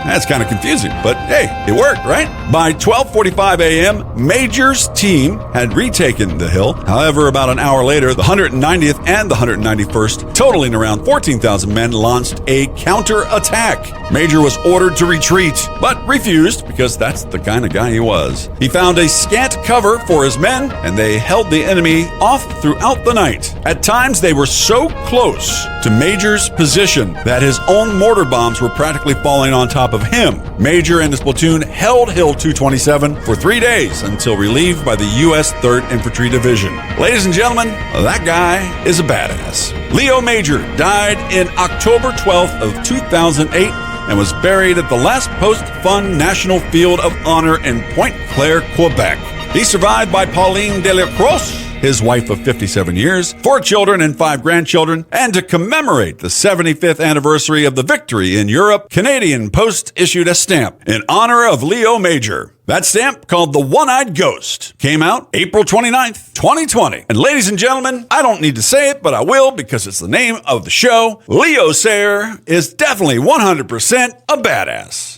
That's kind of confusing, but hey, it worked, right? By 12:45 a.m., Major's team had retaken the hill. However, about an hour later, the 190th and the 191st, totaling around 14,000 men, launched a counterattack. Major was ordered to retreat, but refused because that's the kind of guy he was. He found a scant cover for his men, and they held the enemy off throughout the night. At times, they were so close to Major's position that his own mortar bombs were practically falling on top of him. Major and his platoon held Hill 227 for 3 days until relieved by the U.S. 3rd Infantry Division. Ladies and gentlemen, that guy is a badass. Leo Major died in October 12th of 2008 and was buried at the Last Post Fund National Field of Honor in Pointe Claire, Quebec. He's survived by Pauline Delacroix, his wife of 57 years, 4 children and 5 grandchildren, and to commemorate the 75th anniversary of the victory in Europe, Canadian Post issued a stamp in honor of Leo Major. That stamp, called the One-Eyed Ghost, came out April 29th, 2020. And ladies and gentlemen, I don't need to say it, but I will because it's the name of the show. Leo Sayer is definitely 100% a badass.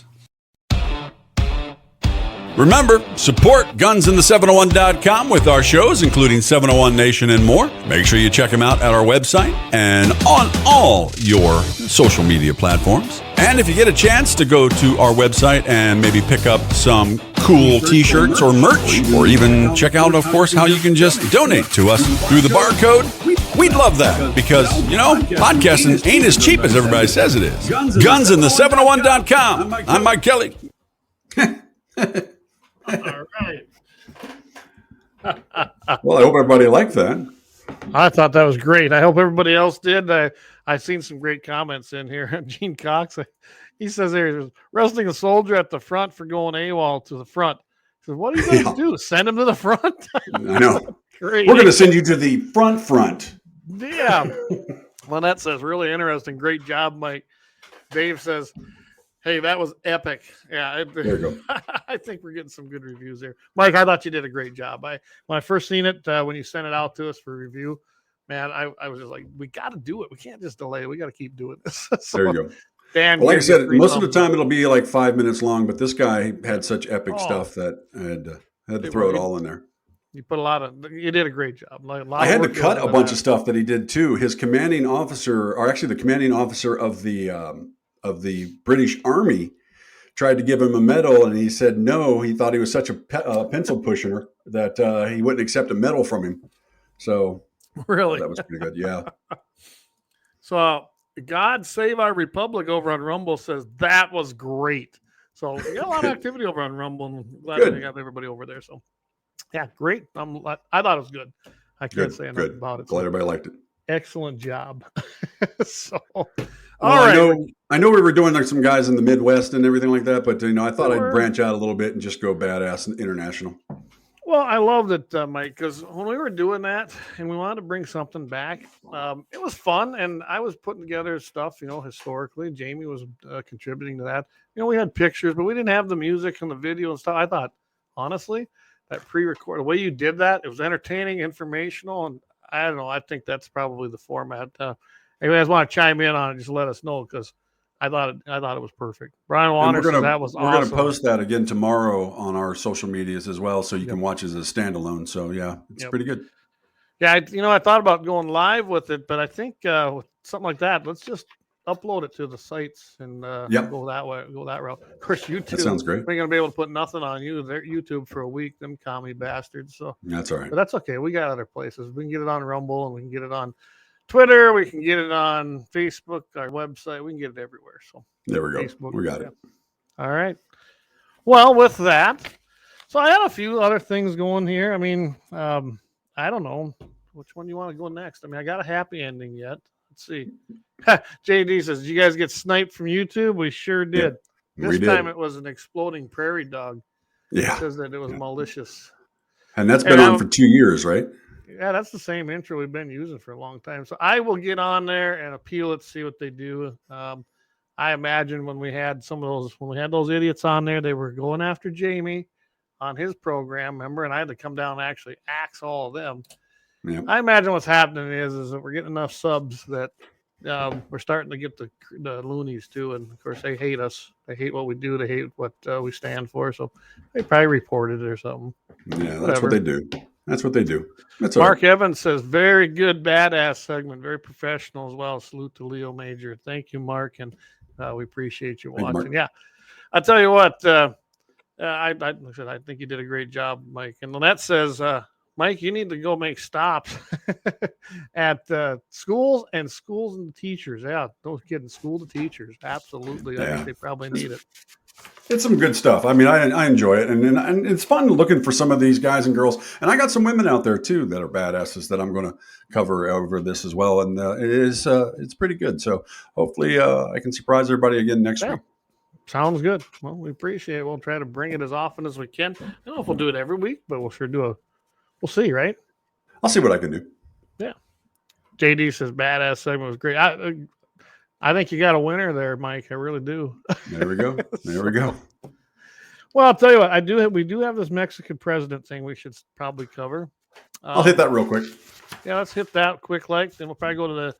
Remember, support GunsInThe701.com with our shows, including 701 Nation and more. Make sure you check them out at our website and on all your social media platforms. And if you get a chance to go to our website and maybe pick up some cool t-shirts or merch, or even check out, of course, how you can just donate to us through the barcode, we'd love that because, you know, podcasting ain't as cheap as everybody says it is. GunsInThe701.com. I'm Mike Kelly. All right. Well, I hope everybody liked that. I thought that was great. I hope everybody else did. I've seen some great comments in here. Gene Cox, he says there, arresting a soldier at the front for going AWOL to the front. He says, what are you going to do? Send him to the front? I know. Great. We're going to send you to the front. Yeah. Lynette says, really interesting. Great job, Mike. Dave says, hey, that was epic. Yeah. There you go. I think we're getting some good reviews there. Mike, I thought you did a great job. When I first seen it, when you sent it out to us for review, man, I was just like, we got to do it. We can't just delay it. We got to keep doing this. So, there you go. Dan, well, like I said, most of the time it'll be like 5 minutes long, but this guy had such epic stuff that I had to throw it all in there. You put you did a great job. I had to cut a bunch of stuff that he did too. His commanding officer, or actually the commanding officer of the British Army, tried to give him a medal, and he said no. He thought he was such a pencil pusher that he wouldn't accept a medal from him. So really, that was pretty good. Yeah. So God Save Our Republic over on Rumble says that was great. So we got a lot of activity over on Rumble, and glad we got everybody over there. So yeah, great. I thought it was good. I can't say enough about it. Glad everybody liked it. Excellent job. So, all right. I know we were doing like some guys in the Midwest and everything like that, but I thought I'd branch out a little bit and just go badass and international. Well, I loved it, Mike, because when we were doing that and we wanted to bring something back, it was fun. And I was putting together stuff, historically. Jamie was contributing to that. We had pictures, but we didn't have the music and the video and stuff. I thought, honestly, that pre-record, the way you did that, it was entertaining, informational, and I don't know. I think that's probably the format. If you guys want to chime in on it, just let us know, because I thought it was perfect. Brian Wanders, that was awesome. We're going to post that again tomorrow on our social medias as well, so you can watch it as a standalone. So yeah, it's pretty good. Yeah, I thought about going live with it, but I think with something like that, let's just upload it to the sites and go that way, go that route. Of course, YouTube. That sounds great. We're going to be able to put nothing on YouTube for a week, them commie bastards. So that's all right. But that's okay. We got other places. We can get it on Rumble, and we can get it on Twitter. We can get it on Facebook, our website. We can get it everywhere. So there we go. Facebook, we got it. All right. Well, with that, so I had a few other things going here. I mean, I don't know which one you want to go next. I mean, I got a happy ending yet. Let's see. JD says, did you guys get sniped from YouTube? We sure did. Yeah, this time it was an exploding prairie dog. Yeah. It says that it was malicious. And that's been on for 2 years, right? Yeah, that's the same intro we've been using for a long time. So I will get on there and appeal it, see what they do. I imagine when we had those idiots on there, they were going after Jamie on his program, remember? And I had to come down and actually axe all of them. Yep. I imagine what's happening is that we're getting enough subs that we're starting to get the loonies too. And of course, they hate us. They hate what we do. They hate what we stand for. So they probably reported it or something. Yeah, that's what they do. That's what they do. That's Mark right. Evans says, very good, badass segment. Very professional as well. Salute to Leo Major. Thank you, Mark. And we appreciate you watching. Yeah. I'll tell you what, I think you did a great job, Mike. And Lynette says, Mike, you need to go make stops at schools and the teachers. Yeah, those kids, school to teachers. Absolutely. I think they probably need it. It's some good stuff. I mean, I enjoy it. And it's fun looking for some of these guys and girls. And I got some women out there, too, that are badasses that I'm going to cover over this as well. And it's pretty good. So hopefully I can surprise everybody again next week. Sounds good. Well, we appreciate it. We'll try to bring it as often as we can. I don't know if we'll do it every week, but we'll sure do we'll see, right? I'll see what I can do. Yeah. JD says badass segment was great. I think you got a winner there, Mike. I really do. There we go. There we go. Well, I'll tell you what, we do have this Mexican president thing we should probably cover. I'll hit that real quick. Yeah, let's hit that quick like. Then we'll probably go to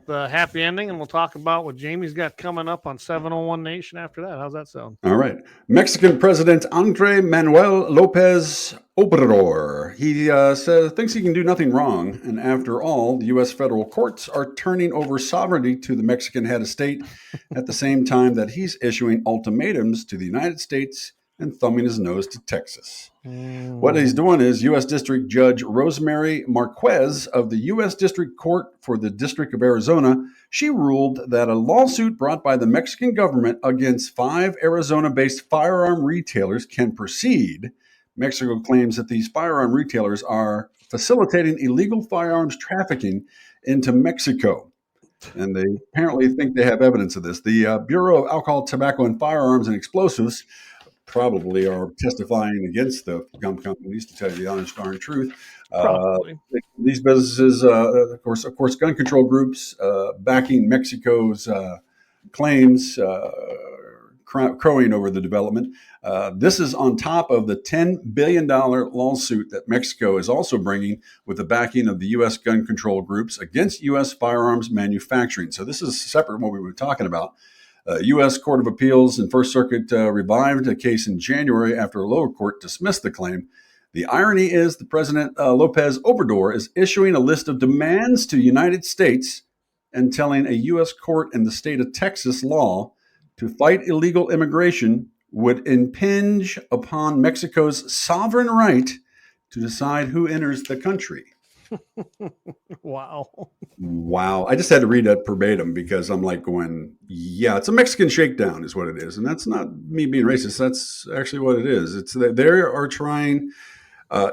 the happy ending, and we'll talk about what Jamie's got coming up on 701 Nation after that. How's that sound? All right. Mexican President Andre Manuel Lopez Obrador. He thinks he can do nothing wrong. And after all, the U.S. federal courts are turning over sovereignty to the Mexican head of state at the same time that he's issuing ultimatums to the United States and thumbing his nose to Texas. What he's doing is U.S. District Judge Rosemary Marquez of the U.S. District Court for the District of Arizona, she ruled that a lawsuit brought by the Mexican government against 5 Arizona-based firearm retailers can proceed Mexico claims that these firearm retailers are facilitating illegal firearms trafficking into Mexico. And they apparently think they have evidence of this. The Bureau of Alcohol, Tobacco, and Firearms and Explosives probably are testifying against the gum companies, to tell you the honest darn truth. Probably. These businesses, of course, gun control groups backing Mexico's claims, crowing over the development. This is on top of the $10 billion lawsuit that Mexico is also bringing with the backing of the U.S. gun control groups against U.S. firearms manufacturing. So this is separate from what we were talking about. U.S. Court of Appeals and First Circuit revived a case in January after a lower court dismissed the claim. The irony is the President Lopez Obrador is issuing a list of demands to the United States and telling a U.S. court in the state of Texas law to fight illegal immigration would impinge upon Mexico's sovereign right to decide who enters the country. Wow. Wow. I just had to read that verbatim because I'm like going, yeah, it's a Mexican shakedown is what it is. And that's not me being racist. That's actually what it is. It's that they are trying.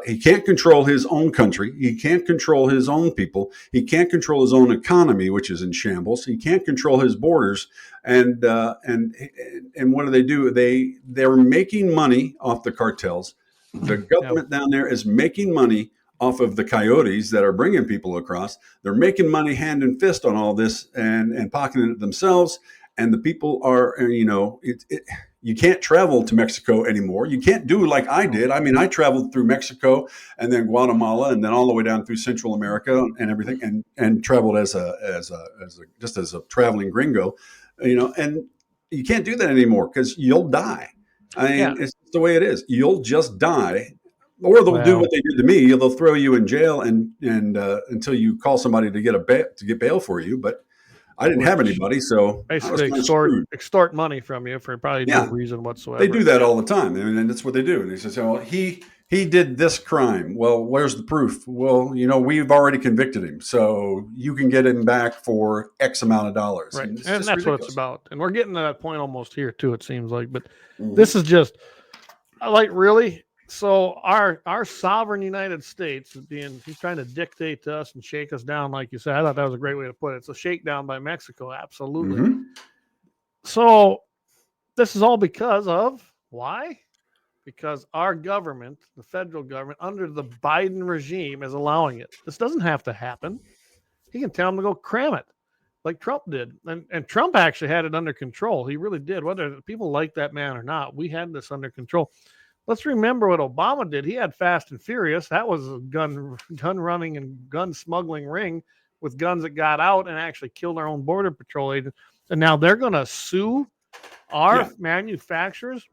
He can't control his own country. He can't control his own people. He can't control his own economy, which is in shambles. He can't control his borders. And what do? They're making money off the cartels. The government down there is making money off of the coyotes that are bringing people across. They're making money hand and fist on all this and pocketing it themselves. And the people are, you can't travel to Mexico anymore. You can't do like I did. I mean, I traveled through Mexico and then Guatemala and then all the way down through Central America and everything, and traveled as a traveling gringo, and you can't do that anymore because you'll die. I mean, It's the way it is. You'll just die, or they'll do what they did to me. They'll throw you in jail and until you call somebody to get bail for you. But I didn't have anybody, so basically extort money from you for probably no reason whatsoever. They do that all the time, and that's what they do. And they say, "Well, he did this crime. Well, where's the proof? Well, we've already convicted him, so you can get him back for X amount of dollars." Right, and that's ridiculous. What it's about. And we're getting to that point almost here too. It seems like, but this is just really. So our sovereign United States he's trying to dictate to us and shake us down, like you said. I thought that was a great way to put it. It's a shakedown by Mexico, absolutely. Mm-hmm. So this is all because of why? Because our government, the federal government, under the Biden regime, is allowing it. This doesn't have to happen. He can tell them to go cram it, like Trump did. And Trump actually had it under control. He really did. Whether people like that man or not, we had this under control. Let's remember what Obama did. He had Fast and Furious. That was a gun running and gun smuggling ring with guns that got out and actually killed our own Border Patrol agents. And now they're going to sue our manufacturers.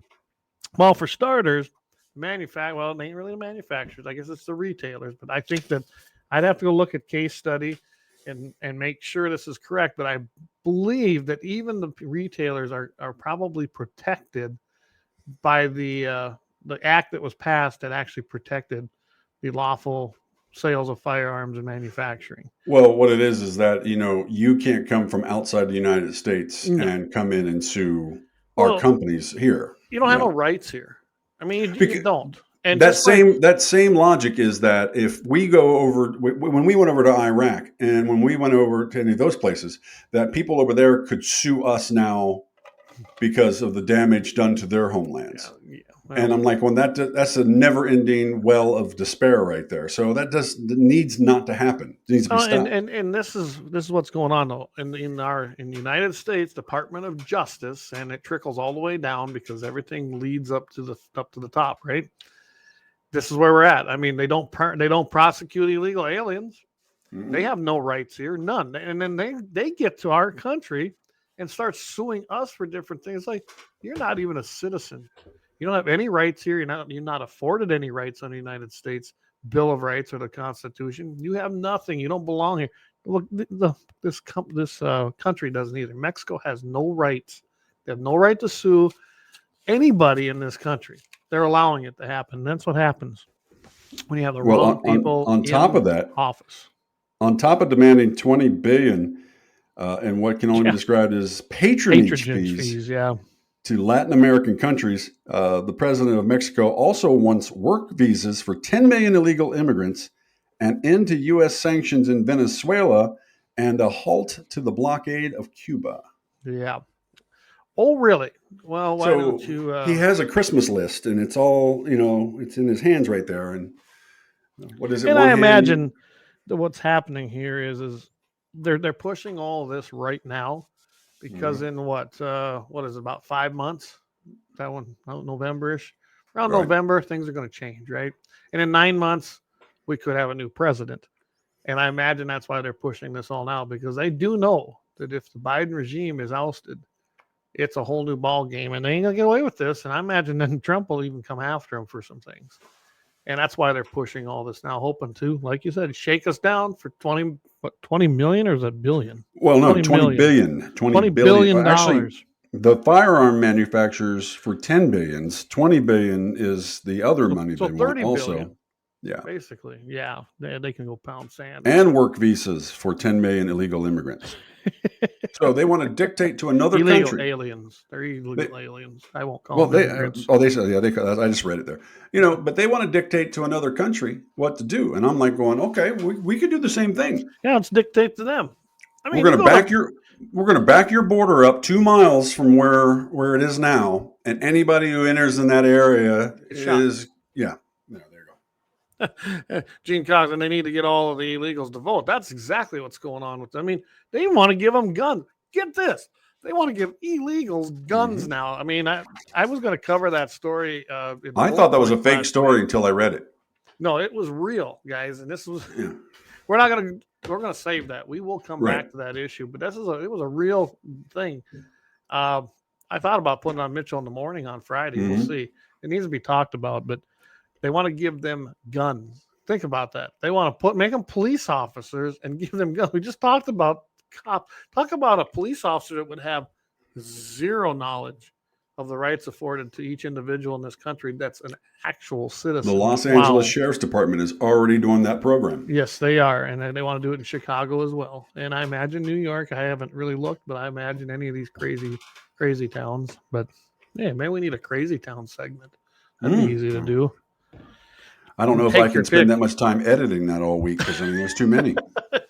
Well, for starters, it ain't really the manufacturers. I guess it's the retailers. But I think that I'd have to go look at case study and make sure this is correct. But I believe that even the retailers are probably protected by the act that was passed that actually protected the lawful sales of firearms and manufacturing. Well, what it is that, you can't come from outside the United States and come in and sue our companies here. You don't have no rights here. I mean, you don't. And that same logic is that if we go over, when we went over to Iraq and when we went over to any of those places, that people over there could sue us now because of the damage done to their homelands. Well, and I'm like, that's a never-ending well of despair right there. So that needs not to happen. It needs to be stopped. And this is what's going on though in the United States Department of Justice, and it trickles all the way down because everything leads up to the top, right? This is where we're at. I mean, they don't prosecute illegal aliens. Mm-hmm. They have no rights here, none. And then they get to our country and start suing us for different things. Like, you're not even a citizen. You don't have any rights here. You're not afforded any rights under the United States Bill of Rights or the Constitution. You have nothing. You don't belong here. Look, this country doesn't either. Mexico has no rights. They have no right to sue anybody in this country. They're allowing it to happen. That's what happens when you have the wrong people on top of that office. On top of demanding $20 billion and what can only be described as patronage fees. to Latin American countries. The president of Mexico also wants work visas for 10 million illegal immigrants, an end to U.S. sanctions in Venezuela, and a halt to the blockade of Cuba. Yeah. Oh, really? Well, why don't you? He has a Christmas list, and it's all, it's in his hands right there. And what is it? And I imagine that what's happening here is they're pushing all of this right now because in what is it, about 5 months? That one, November-ish. Around Right. November, things are going to change, right? And in 9 months, we could have a new president. And I imagine that's why they're pushing this all now, because they do know that if the Biden regime is ousted, it's a whole new ball game, and they ain't gonna get away with this. And I imagine then Trump will even come after him for some things. And that's why they're pushing all this now, hoping to, like you said, shake us down for 20 million, or is that billion? Well, no, 20 billion. $20 billion. Actually, the firearm manufacturers for 10 billions, 20 billion is the other money they want also. Billion, yeah. Basically, yeah. They can go pound sand. And work visas for 10 million illegal immigrants. So they want to dictate to another illegal country. Aliens. They're illegal aliens. I won't call them immigrants. They said, I just read it there. But they want to dictate to another country what to do. And I'm like going, okay, we could do the same thing. Yeah, let's dictate to them. I mean, we're going to back your border up 2 miles from where it is now. And anybody who enters in that area is, Gene Cox, and they need to get all of the illegals to vote. That's exactly what's going on with them. I mean, they want to give them guns. Get this. They want to give illegals guns now. I mean, I was going to cover that story. I thought that was a fake story until I read it. No, it was real, guys. And this was, we're going to save that. We will come back to that issue, but it was a real thing. I thought about putting on Mitchell in the Morning on Friday. We'll see. It needs to be talked about, but they want to give them guns. Think about that. They want to make them police officers and give them guns. We just talked about cop. Talk about a police officer that would have zero knowledge of the rights afforded to each individual in this country. That's an actual citizen. The Los Angeles Sheriff's Department is already doing that program. Yes, they are. And they want to do it in Chicago as well. And I imagine New York. I haven't really looked, but I imagine any of these crazy towns. But yeah, maybe we need a crazy town segment. That'd be easy to do. I don't know if I can spend that much time editing that all week, because there's too many.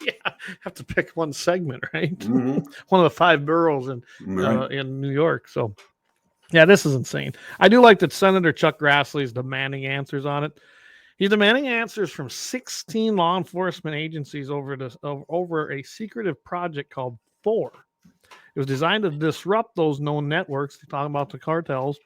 Yeah, have to pick one segment, right? One of the 5 boroughs in New York. So, yeah, this is insane. I do like that Senator Chuck Grassley is demanding answers on it. He's demanding answers from 16 law enforcement agencies over a secretive project called Thor. It was designed to disrupt those known networks. They're talking about the cartels.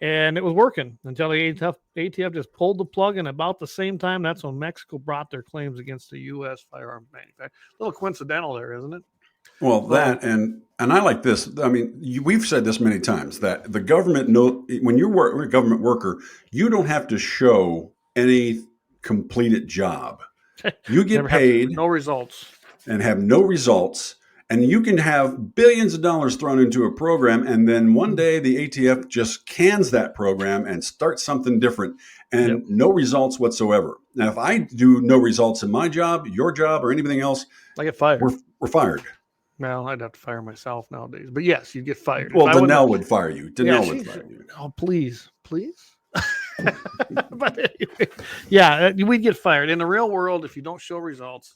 And it was working until the ATF just pulled the plug, and about the same time, that's when Mexico brought their claims against the U.S. firearms manufacturer. A little coincidental there, isn't it? Well, that and I like this. I mean, we've said this many times that the government when you're a government worker, you don't have to show any completed job. You get paid, no results, and have no results. And you can have billions of dollars thrown into a program, and then one day the ATF just cans that program and starts something different, and no results whatsoever. Now, if I do no results in my job, your job, or anything else, I get fired. We're fired. Well, I'd have to fire myself nowadays. But yes, you'd get fired. Well, Danelle would fire you. Danelle would fire you. Oh, please. But anyway, we'd get fired. In the real world, if you don't show results,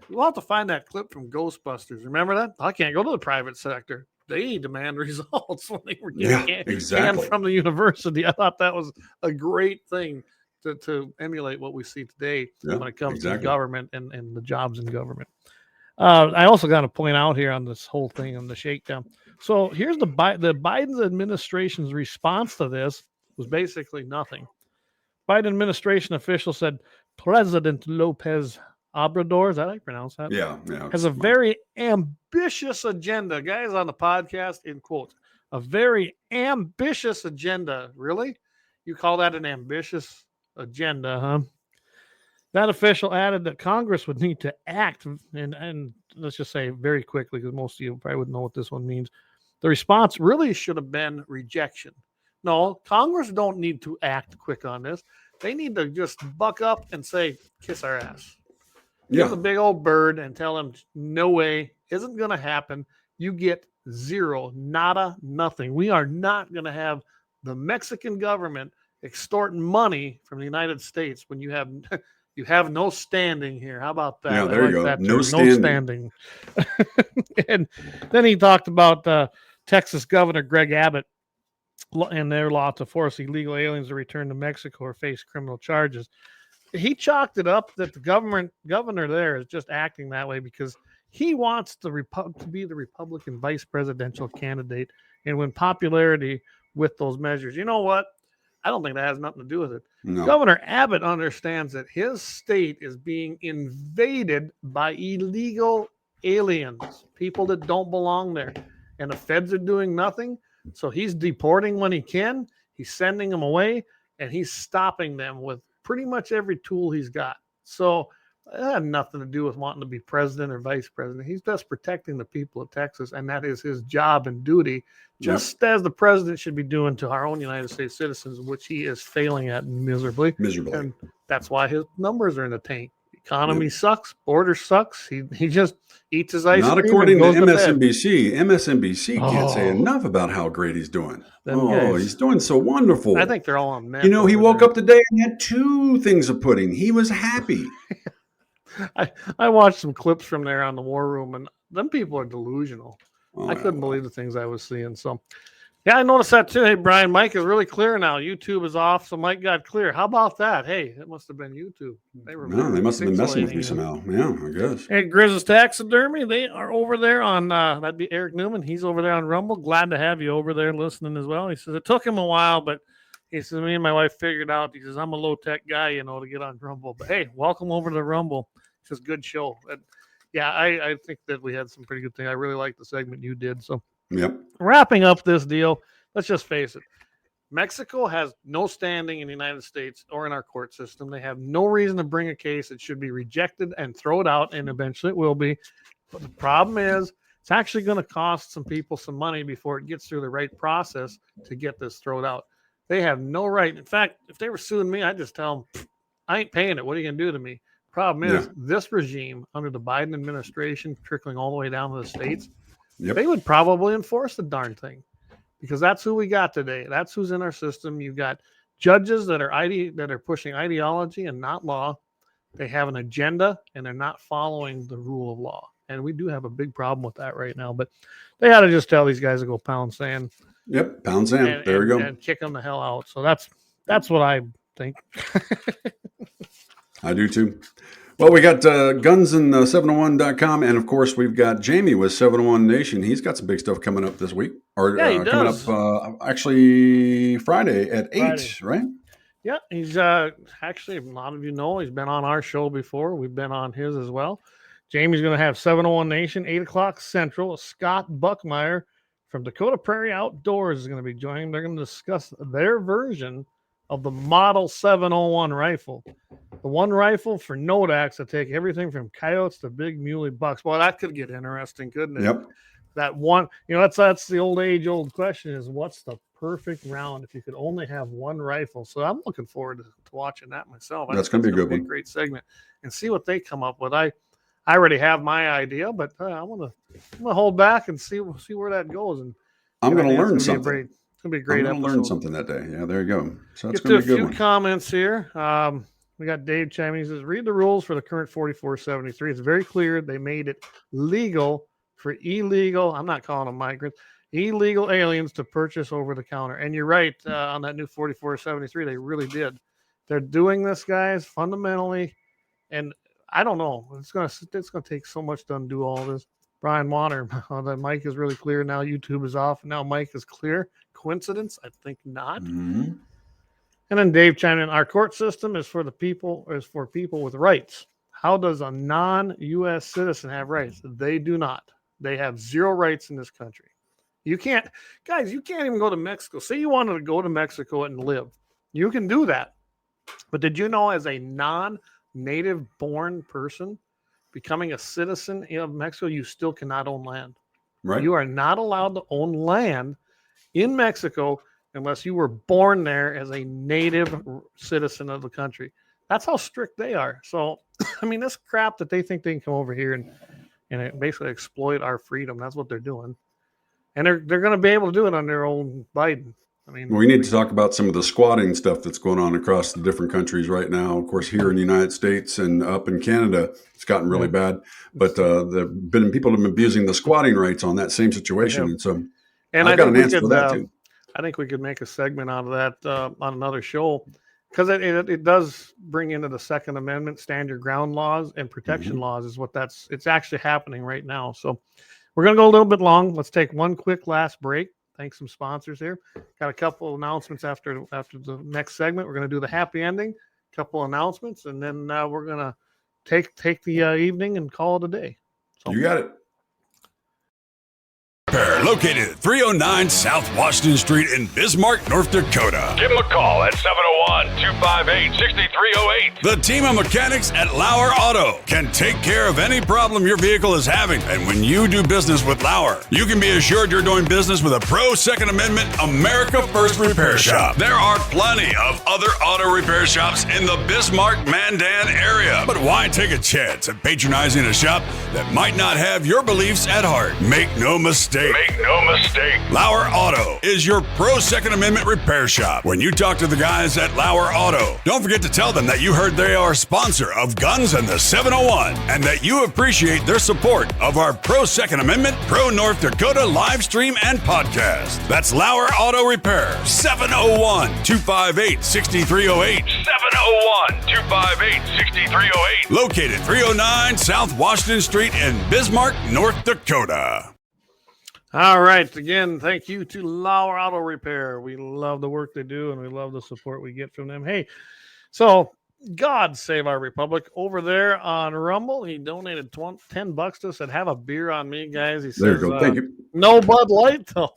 we'll have to find that clip from Ghostbusters. Remember that? I can't go to the private sector. They demand results when they were getting canned from the university. I thought that was a great thing to emulate what we see today when it comes to government and the jobs in government. I also got to point out here on this whole thing on the shakedown. So here's the Biden administration's response to this was basically nothing. Biden administration officials said President Lopez Obrador, is that how you pronounce that? Yeah. Has a very ambitious agenda. Guys on the podcast, in quotes, a very ambitious agenda. Really? You call that an ambitious agenda, huh? That official added that Congress would need to act, and let's just say very quickly, because most of you probably wouldn't know what this one means. The response really should have been rejection. No, Congress don't need to act quick on this. They need to just buck up and say, kiss our ass. Give the big old bird and tell them, no way, isn't going to happen. You get Zero, nada, nothing. We are not going to have the Mexican government extorting money from the United States when you have you have no standing here. How about that? Yeah, there you go. That No term. standing. No standing. And then he talked about Texas Governor Greg Abbott and their law to force illegal aliens to return to Mexico or face criminal charges. He chalked it up that the governor there is just acting that way because he wants to be the Republican vice presidential candidate and win popularity with those measures. You know what? I don't think that has nothing to do with it. No. Governor Abbott understands that his state is being invaded by illegal aliens, people that don't belong there. And the feds are doing nothing. So he's deporting when he can. He's sending them away, and he's stopping them with pretty much every tool he's got. So it had nothing to do with wanting to be president or vice president. He's just protecting the people of Texas, and that is his job and duty, just as the president should be doing to our own United States citizens, which he is failing at miserably. And that's why his numbers are in the tank. Economy sucks. Border sucks. He just eats his ice cream. Not according to MSNBC. MSNBC can't say enough about how great he's doing. He's doing so wonderful. I think they're all on meth. You know, he woke up today and had 2 things of pudding. He was happy. I watched some clips from there on the War Room, and them people are delusional. I couldn't believe the things I was seeing. So, yeah, I noticed that too. Hey, Brian, Mike is really clear now. YouTube is off, so Mike got clear. How about that? Hey, it must have been YouTube. They must have been messing with me somehow. Yeah, I guess. Hey, Grizz's Taxidermy, they are over there on, that'd be Eric Newman. He's over there on Rumble. Glad to have you over there listening as well. He says, it took him a while, but he says, me and my wife figured out. He says, I'm a low-tech guy, to get on Rumble. But, hey, welcome over to Rumble. It's just a good show. And, yeah, I think that we had some pretty good things. I really liked the segment you did. So, wrapping up this deal, let's just face it. Mexico has no standing in the United States or in our court system. They have no reason to bring a case. It should be rejected and throw it out, and eventually it will be. But the problem is it's actually going to cost some people some money before it gets through the right process to get this thrown out. They have no right. In fact, if they were suing me, I'd just tell them, I ain't paying it. What are you going to do to me? Problem is, this regime under the Biden administration, trickling all the way down to the states, they would probably enforce the darn thing because that's who we got today. That's who's in our system. You've got judges that are pushing ideology and not law. They have an agenda and they're not following the rule of law. And we do have a big problem with that right now. But they ought to just tell these guys to go pound sand. Yep, pound sand. There we go. And kick them the hell out. So that's what I think. I do too. Well, we got gunsand701.com, and of course we've got Jamie with 701 Nation. He's got some big stuff coming up this week, or coming up actually Friday at 8, right? Yeah, he's actually, a lot of you know, he's been on our show before. We've been on his as well. Jamie's going to have 701 Nation, 8 o'clock Central. Scott Buckmeyer from Dakota Prairie Outdoors is going to be joining. They're going to discuss their version of the Model 701 rifle. The one rifle for Nodax to take everything from coyotes to big muley bucks. Well, that could get interesting, couldn't it? Yep. That one, that's the old question is what's the perfect round if you could only have one rifle? So I'm looking forward to watching that myself. That's going to be a good one. Great segment and see what they come up with. I already have my idea, but I want to hold back and see where that goes. And I'm going to learn something. It's going to be a great episode. I'm going to learn something that day. Yeah, there you go. So that's going to be a good one. A few comments here. We got Dave chiming. He says, read the rules for the current 4473. It's very clear. They made it legal for illegal, I'm not calling them migrants, illegal aliens to purchase over the counter. And you're right, on that new 4473, they really did. They're doing this, guys, fundamentally. And I don't know. It's going to take so much to undo all this. Brian Warner, the mic is really clear. Now YouTube is off. Now mic is clear. Coincidence? I think not. Mm-hmm. And then Dave chimed in, our court system is for people with rights. How does a non-U.S. citizen have rights? They do not. They have zero rights in this country. You can't even go to Mexico. Say you wanted to go to Mexico and live. You can do that. But did you know as a non-native born person, becoming a citizen of Mexico, you still cannot own land. Right. You are not allowed to own land in Mexico unless you were born there as a native citizen of the country. That's how strict they are. So, I mean, this crap that they think they can come over here and basically exploit our freedom, that's what they're doing. and they're going to be able to do it under old Biden. I mean, we need to talk about some of the squatting stuff that's going on across the different countries right now. Of course, here in the United States and up in Canada, it's gotten really bad. But people have been abusing the squatting rights on that same situation, and so I've got an answer for that too. I think we could make a segment out of that on another show, because it does bring into the Second Amendment, stand your ground laws and protection laws is what it's actually happening right now. So we're going to go a little bit long. Let's take one quick last break. Thanks some sponsors here. Got a couple of announcements after the next segment. We're going to do the happy ending, couple of announcements, and then we're going to take the evening and call it a day. So, you got it. Located at 309 South Washington Street in Bismarck, North Dakota. Give them a call at 701-258-6308. The team of mechanics at Lauer Auto can take care of any problem your vehicle is having. And when you do business with Lauer, you can be assured you're doing business with a pro Second Amendment America First repair shop. There are plenty of other auto repair shops in the Bismarck-Mandan area. But why take a chance at patronizing a shop that might not have your beliefs at heart? Make no mistake. Lauer Auto is your pro Second Amendment repair shop. When you talk to the guys at Lauer Auto, don't forget to tell them that you heard they are a sponsor of Guns and the 701 and that you appreciate their support of our pro Second Amendment, pro North Dakota live stream and podcast. That's Lauer Auto Repair, 701-258-6308. 701-258-6308. Located 309 South Washington Street in Bismarck, North Dakota. all right. Again, thank you to Lauer Auto Repair. We love the work they do, and we love the support we get from them. Hey, so God save our republic. Over there on Rumble, he donated $10 to us. Said, have a beer on me, guys. He says, There you go. Thank you. No Bud Light, though.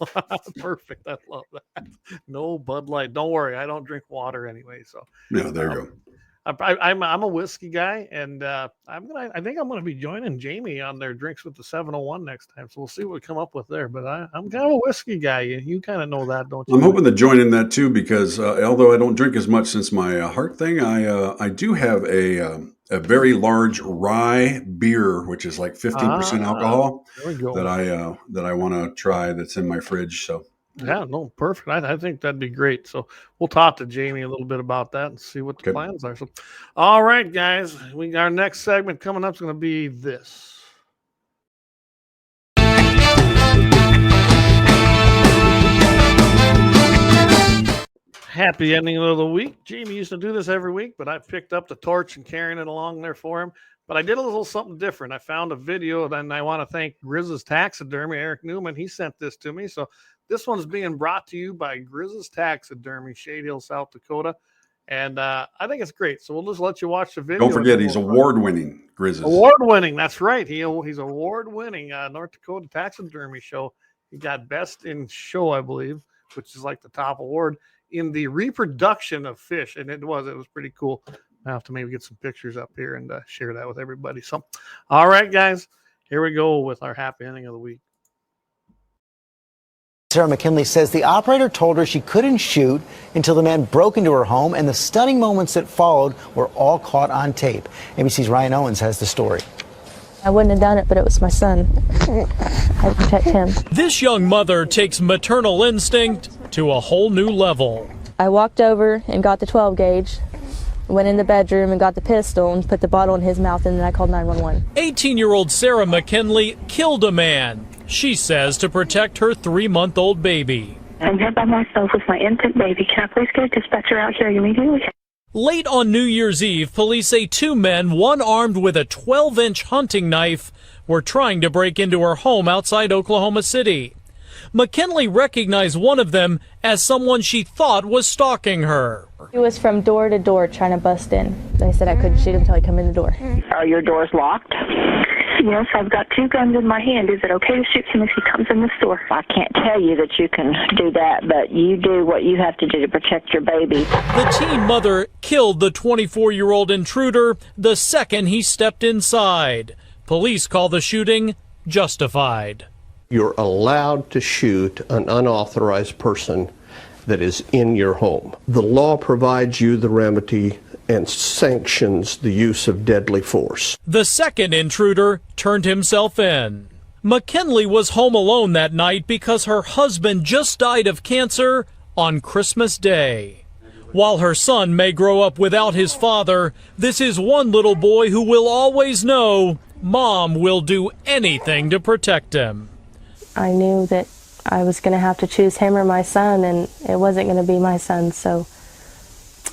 Perfect. I love that. No Bud Light. Don't worry. I don't drink water anyway. So Yeah, there you go. I'm a whiskey guy, and I think I'm gonna be joining Jamie on their drinks with the 701 next time. So we'll see what we come up with there. But I'm kind of a whiskey guy. You kind of know that, don't you? I'm hoping to join in that too, because although I don't drink as much since my heart thing, I do have a very large rye beer, which is like 15% alcohol, There we go. that I want to try. That's in my fridge. So Yeah, no, perfect. I think that'd be great. So we'll talk to Jamie a little bit about that and see what the plans are. So, all right, guys, our next segment coming up is going to be this. Happy ending of the week. Jamie used to do this every week, but I picked up the torch and carrying it along there for him. But I did a little something different. I found a video, and I want to thank Grizz's Taxidermy, Eric Newman. He sent this to me. So this one's being brought to you by Grizz's Taxidermy, Shade Hill, South Dakota. And I think it's great. So we'll just let you watch the video. don't forget, he's award-winning, Grizz's. Award-winning. That's right. He's award-winning North Dakota Taxidermy Show. He got Best in Show, I believe, which is like the top award in the reproduction of fish. And it was pretty cool. I have to maybe get some pictures up here and share that with everybody. So, all right, guys, here we go with our happy ending of the week. Sarah McKinley says the operator told her she couldn't shoot until the man broke into her home, and the stunning moments that followed were all caught on tape. ABC's Ryan Owens has the story. I wouldn't have done it, but it was my son. I had to protect him. This young mother takes maternal instinct to a whole new level. I walked over and got the 12 gauge, went in the bedroom and got the pistol and put the bottle in his mouth, and then I called 911. 18-year-old Sarah McKinley killed a man, she says, to protect her 3-month-old baby. I'm here by myself with my infant baby. Can I please get a dispatcher out here immediately? Late on New Year's Eve, police say 2 men, one armed with a 12-inch hunting knife, were trying to break into her home outside Oklahoma City. McKinley recognized one of them as someone she thought was stalking her. He was from door to door trying to bust in. They said I couldn't shoot him until he come in the door. Are your doors locked? Yes, I've got 2 guns in my hand. Is it okay to shoot him if he comes in the store? I can't tell you that you can do that, but you do what you have to do to protect your baby. The teen mother killed the 24-year-old intruder the second he stepped inside. Police call the shooting justified. You're allowed to shoot an unauthorized person that is in your home. The law provides you the remedy and sanctions the use of deadly force. The second intruder turned himself in. McKinley was home alone that night because her husband just died of cancer on Christmas Day. While her son may grow up without his father, this is one little boy who will always know Mom will do anything to protect him. I knew that I was going to have to choose him or my son, and it wasn't going to be my son, so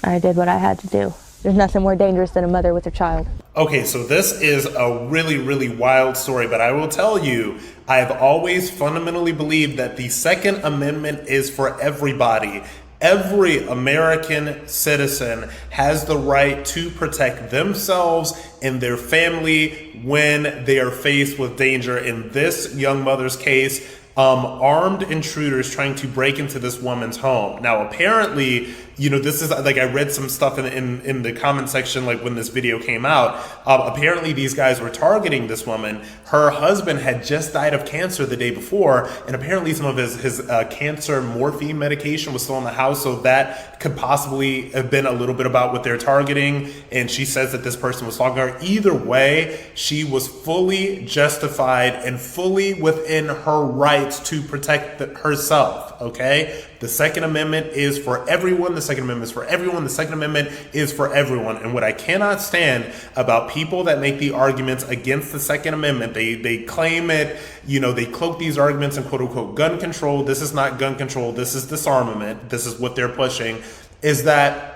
I did what I had to do. There's nothing more dangerous than a mother with her child. Okay, so this is a really, really wild story, but I will tell you, I've always fundamentally believed that the Second Amendment is for everybody. Every American citizen has the right to protect themselves and their family when they are faced with danger. In this young mother's case, armed intruders trying to break into this woman's home. Now, apparently, this is like, I read some stuff in the comment section, like when this video came out. Apparently, these guys were targeting this woman. Her husband had just died of cancer the day before, and apparently some of his cancer morphine medication was still in the house, so that could possibly have been a little bit about what they're targeting. And she says that this person was talking to her. Either way, she was fully justified and fully within her rights to protect herself. Okay, the Second Amendment is for everyone. The Second Amendment is for everyone. The Second Amendment is for everyone. And what I cannot stand about people that make the arguments against the Second Amendment, they claim it, they cloak these arguments in quote unquote gun control. This is not gun control. This is disarmament. This is what they're pushing, is that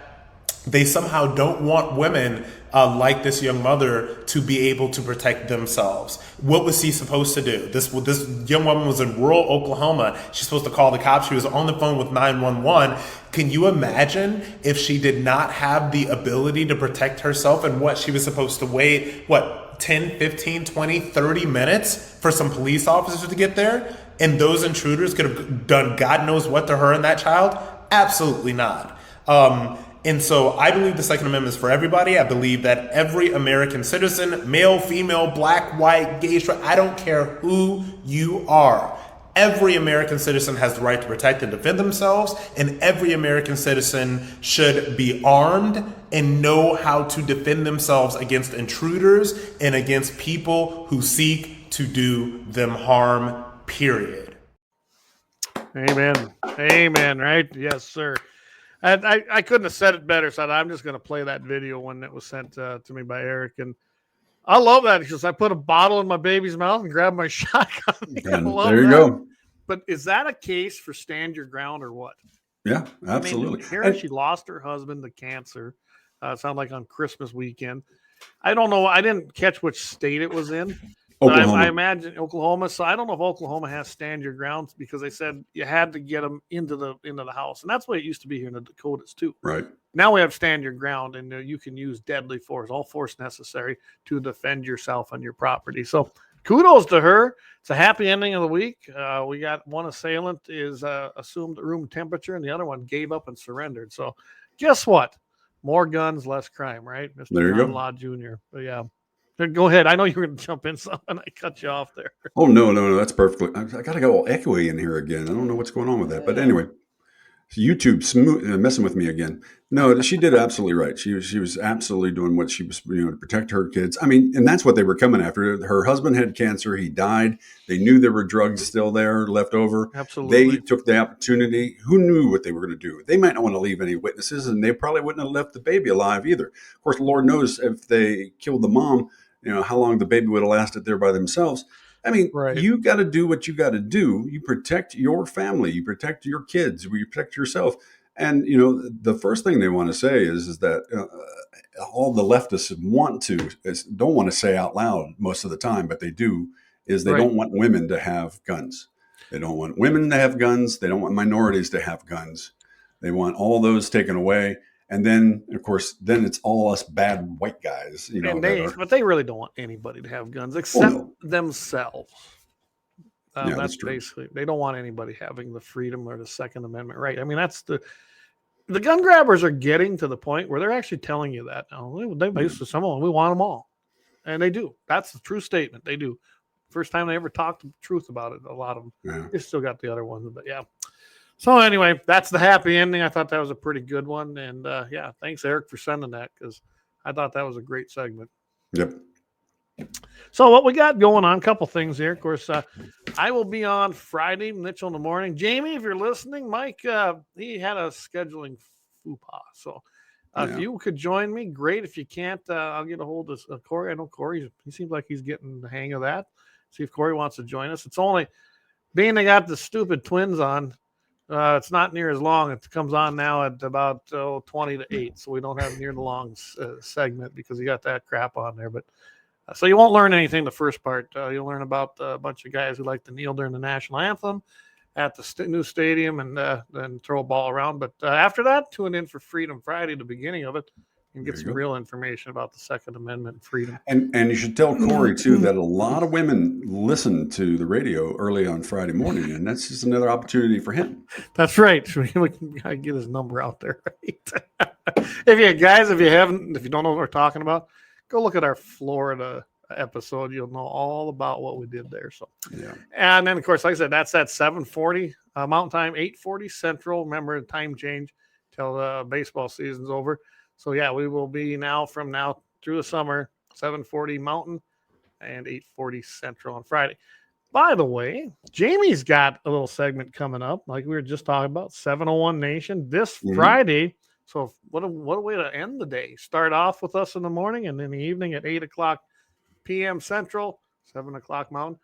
they somehow don't want women like this young mother to be able to protect themselves. What was he supposed to do? This young woman was in rural Oklahoma. She's supposed to call the cops. She was on the phone with 911. Can you imagine if she did not have the ability to protect herself, and what she was supposed to wait, 10, 15, 20, 30 minutes for some police officers to get there? And those intruders could have done God knows what to her and that child? Absolutely not. And so I believe the Second Amendment is for everybody. I believe that every American citizen, male, female, black, white, gay, straight, I don't care who you are. Every American citizen has the right to protect and defend themselves, and every American citizen should be armed and know how to defend themselves against intruders and against people who seek to do them harm, period. Amen. Amen, right? Yes, sir. I couldn't have said it better, so I'm just going to play that video when it was sent to me by Eric. And I love that because I put a bottle in my baby's mouth and grabbed my shotgun. And there you go. But is that a case for stand your ground or what? Yeah, absolutely. I mean, here she lost her husband to cancer. Sounded like on Christmas weekend. I don't know. I didn't catch which state it was in. I imagine Oklahoma. So I don't know if Oklahoma has stand your grounds because they said you had to get them into the house, and that's the way it used to be here in the Dakotas too. Right. Now we have stand your ground, and you can use deadly force, all force necessary to defend yourself and your property. So kudos to her. It's a happy ending of the week. We got one assailant is assumed room temperature, and the other one gave up and surrendered. So guess what? More guns, less crime, right? Mr. There you John go. Law Jr. But yeah. Go ahead. I know you were going to jump in something. I cut you off there. Oh, no. That's perfectly. I got to go all echoey in here again. I don't know what's going on with that. But anyway, YouTube's messing with me again. No, she did absolutely right. She was absolutely doing what she was, to protect her kids. I mean, and that's what they were coming after. Her husband had cancer. He died. They knew there were drugs still there left over. Absolutely. They took the opportunity. Who knew what they were going to do? They might not want to leave any witnesses, and they probably wouldn't have left the baby alive either. Of course, Lord knows if they killed the mom, how long the baby would have lasted there by themselves. I mean, right. You got to do what you got to do. You protect your family. You protect your kids. You protect yourself. And, the first thing they want to say is that all the leftists don't want to say out loud most of the time, but they do, is they don't want women to have guns. They don't want women to have guns. They don't want minorities to have guns. They want all those taken away. And then, of course, it's all us bad white guys, but they really don't want anybody to have guns except themselves. That's true. Basically, they don't want anybody having the freedom or the Second Amendment right. I mean, that's the gun grabbers are getting to the point where they're actually telling you that now. They basically some of them, we want them all, and they do. That's the true statement. They do. First time they ever talked the truth about it, a lot of them. Yeah. They still got the other ones, but yeah. So anyway, that's the happy ending. I thought that was a pretty good one. And thanks, Eric, for sending that because I thought that was a great segment. Yep. So what we got going on, a couple things here. Of course, I will be on Friday, Mitchell in the morning. Jamie, if you're listening, Mike, he had a scheduling faux pas. So if you could join me, great. If you can't, I'll get a hold of Corey. I know Corey, he seems like he's getting the hang of that. See if Corey wants to join us. It's only, being they got the stupid twins on, it's not near as long. It comes on now at about 20 to 8. So we don't have near the long segment because you got that crap on there. But so you won't learn anything the first part. You'll learn about a bunch of guys who like to kneel during the national anthem at the new stadium and then throw a ball around. But after that, tune in for Freedom Friday, the beginning of it, and get some real information about the Second Amendment and freedom. And you should tell Corey, too, that a lot of women listen to the radio early on Friday morning, and that's just another opportunity for him. That's right. We gotta get his number out there, right? If you don't know what we're talking about, go look at our Florida episode. You'll know all about what we did there. So, yeah. And then, of course, like I said, that's at 7:40 Mountain Time, 8:40 Central. Remember the time change till the baseball season's over. So, yeah, we will be from now through the summer, 7:40 Mountain and 8:40 Central on Friday. By the way, Jamie's got a little segment coming up, like we were just talking about, 701 Nation this Friday. So what a way to end the day. Start off with us in the morning and in the evening at 8 o'clock p.m. Central, 7 o'clock Mountain.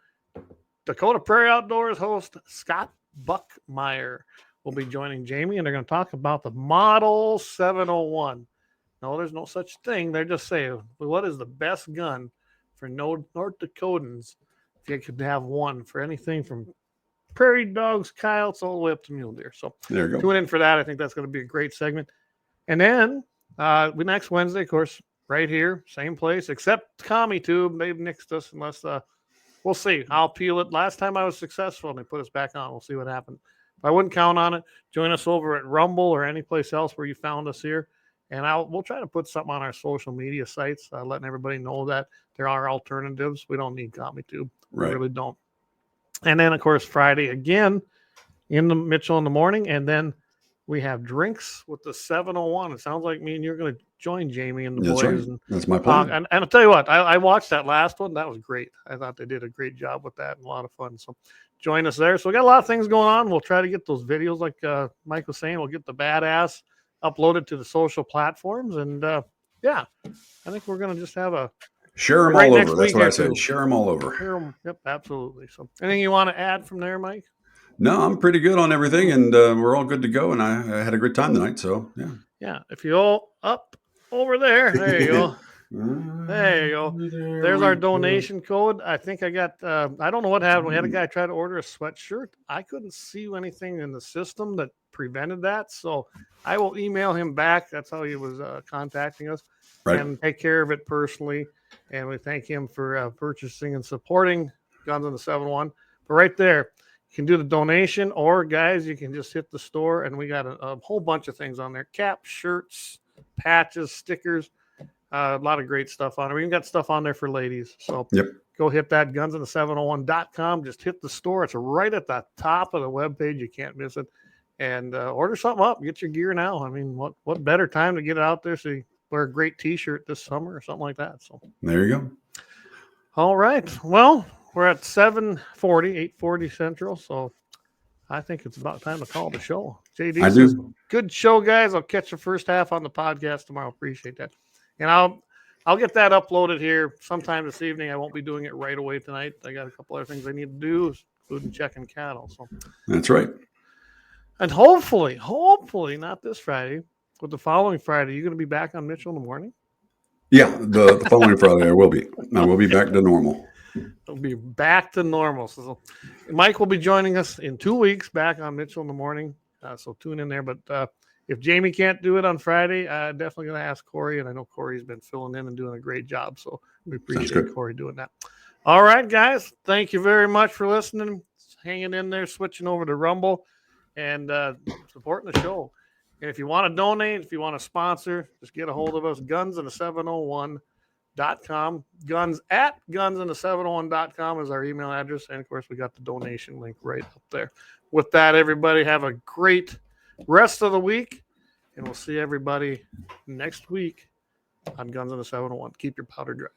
Dakota Prairie Outdoors host Scott Buckmeyer will be joining Jamie, and they're going to talk about the Model 701. No, there's no such thing. They're just saying, what is the best gun for North Dakotans if you could have one for anything from prairie dogs, coyotes, all the way up to mule deer. So there you go. Tune in for that. I think that's going to be a great segment. And then next Wednesday, of course, right here, same place, except CommiTube. They've nixed us unless we'll see. I'll peel it. Last time I was successful and they put us back on. We'll see what happened. I wouldn't count on it. Join us over at Rumble or any place else where you found us here. And we'll try to put something on our social media sites, letting everybody know that there are alternatives. We don't need CommiTube. Right. We really don't. And then, of course, Friday again in the Mitchell in the morning. And then we have drinks with the 701. It sounds like me and you're going to join Jamie and the boys. Right. And that's my plan. And I'll tell you what, I watched that last one. That was great. I thought they did a great job with that and a lot of fun. So join us there. So we got a lot of things going on. We'll try to get those videos like Mike was saying. We'll get the badass uploaded to the social platforms. And yeah, I think we're going to just have a share them all over. That's what I said. Share them all over. Share them. Yep, absolutely. So anything you want to add from there, Mike? No, I'm pretty good on everything, and we're all good to go. And I had a good time tonight. So yeah. Yeah. If you all up over there, there you go. There you go. There's our donation code. I think I got, I don't know what happened. We had a guy try to order a sweatshirt. I couldn't see anything in the system that prevented that. So I will email him back. That's how he was contacting us. Right. And take care of it personally. And we thank him for purchasing and supporting Guns on the 701. But right there, you can do the donation, or guys, you can just hit the store, and we got a whole bunch of things on there: caps, shirts, patches, stickers, a lot of great stuff on there. We even got stuff on there for ladies. So go hit that gunsonthe701.com. Just hit the store. It's right at the top of the webpage. You can't miss it. And order something up. Get your gear now. I mean, what better time to get it out there so you wear a great T-shirt this summer or something like that. So there you go. All right. Well, we're at 8:40 Central. So I think it's about time to call the show. JD says, good show, guys. I'll catch the first half on the podcast tomorrow. Appreciate that. And I'll get that uploaded here sometime this evening. I won't be doing it right away tonight. I got a couple other things I need to do, including checking cattle. So that's right. And hopefully not this Friday, but the following Friday, you're going to be back on Mitchell in the morning? Yeah, the following Friday I will be. I will be back to normal. It'll be back to normal. So Mike will be joining us in 2 weeks back on Mitchell in the morning. So tune in there. But if Jamie can't do it on Friday, I'm definitely going to ask Corey. And I know Corey's been filling in and doing a great job. So we appreciate Corey doing that. All right, guys. Thank you very much for listening, hanging in there, switching over to Rumble, and supporting the show. And if you want to donate, if you want to sponsor, just get a hold of us, gunsonthe701.com. gunsonthe701.com is our email address. And, of course, we got the donation link right up there. With that, everybody, have a great rest of the week. And we'll see everybody next week on Guns on the 701. Keep your powder dry.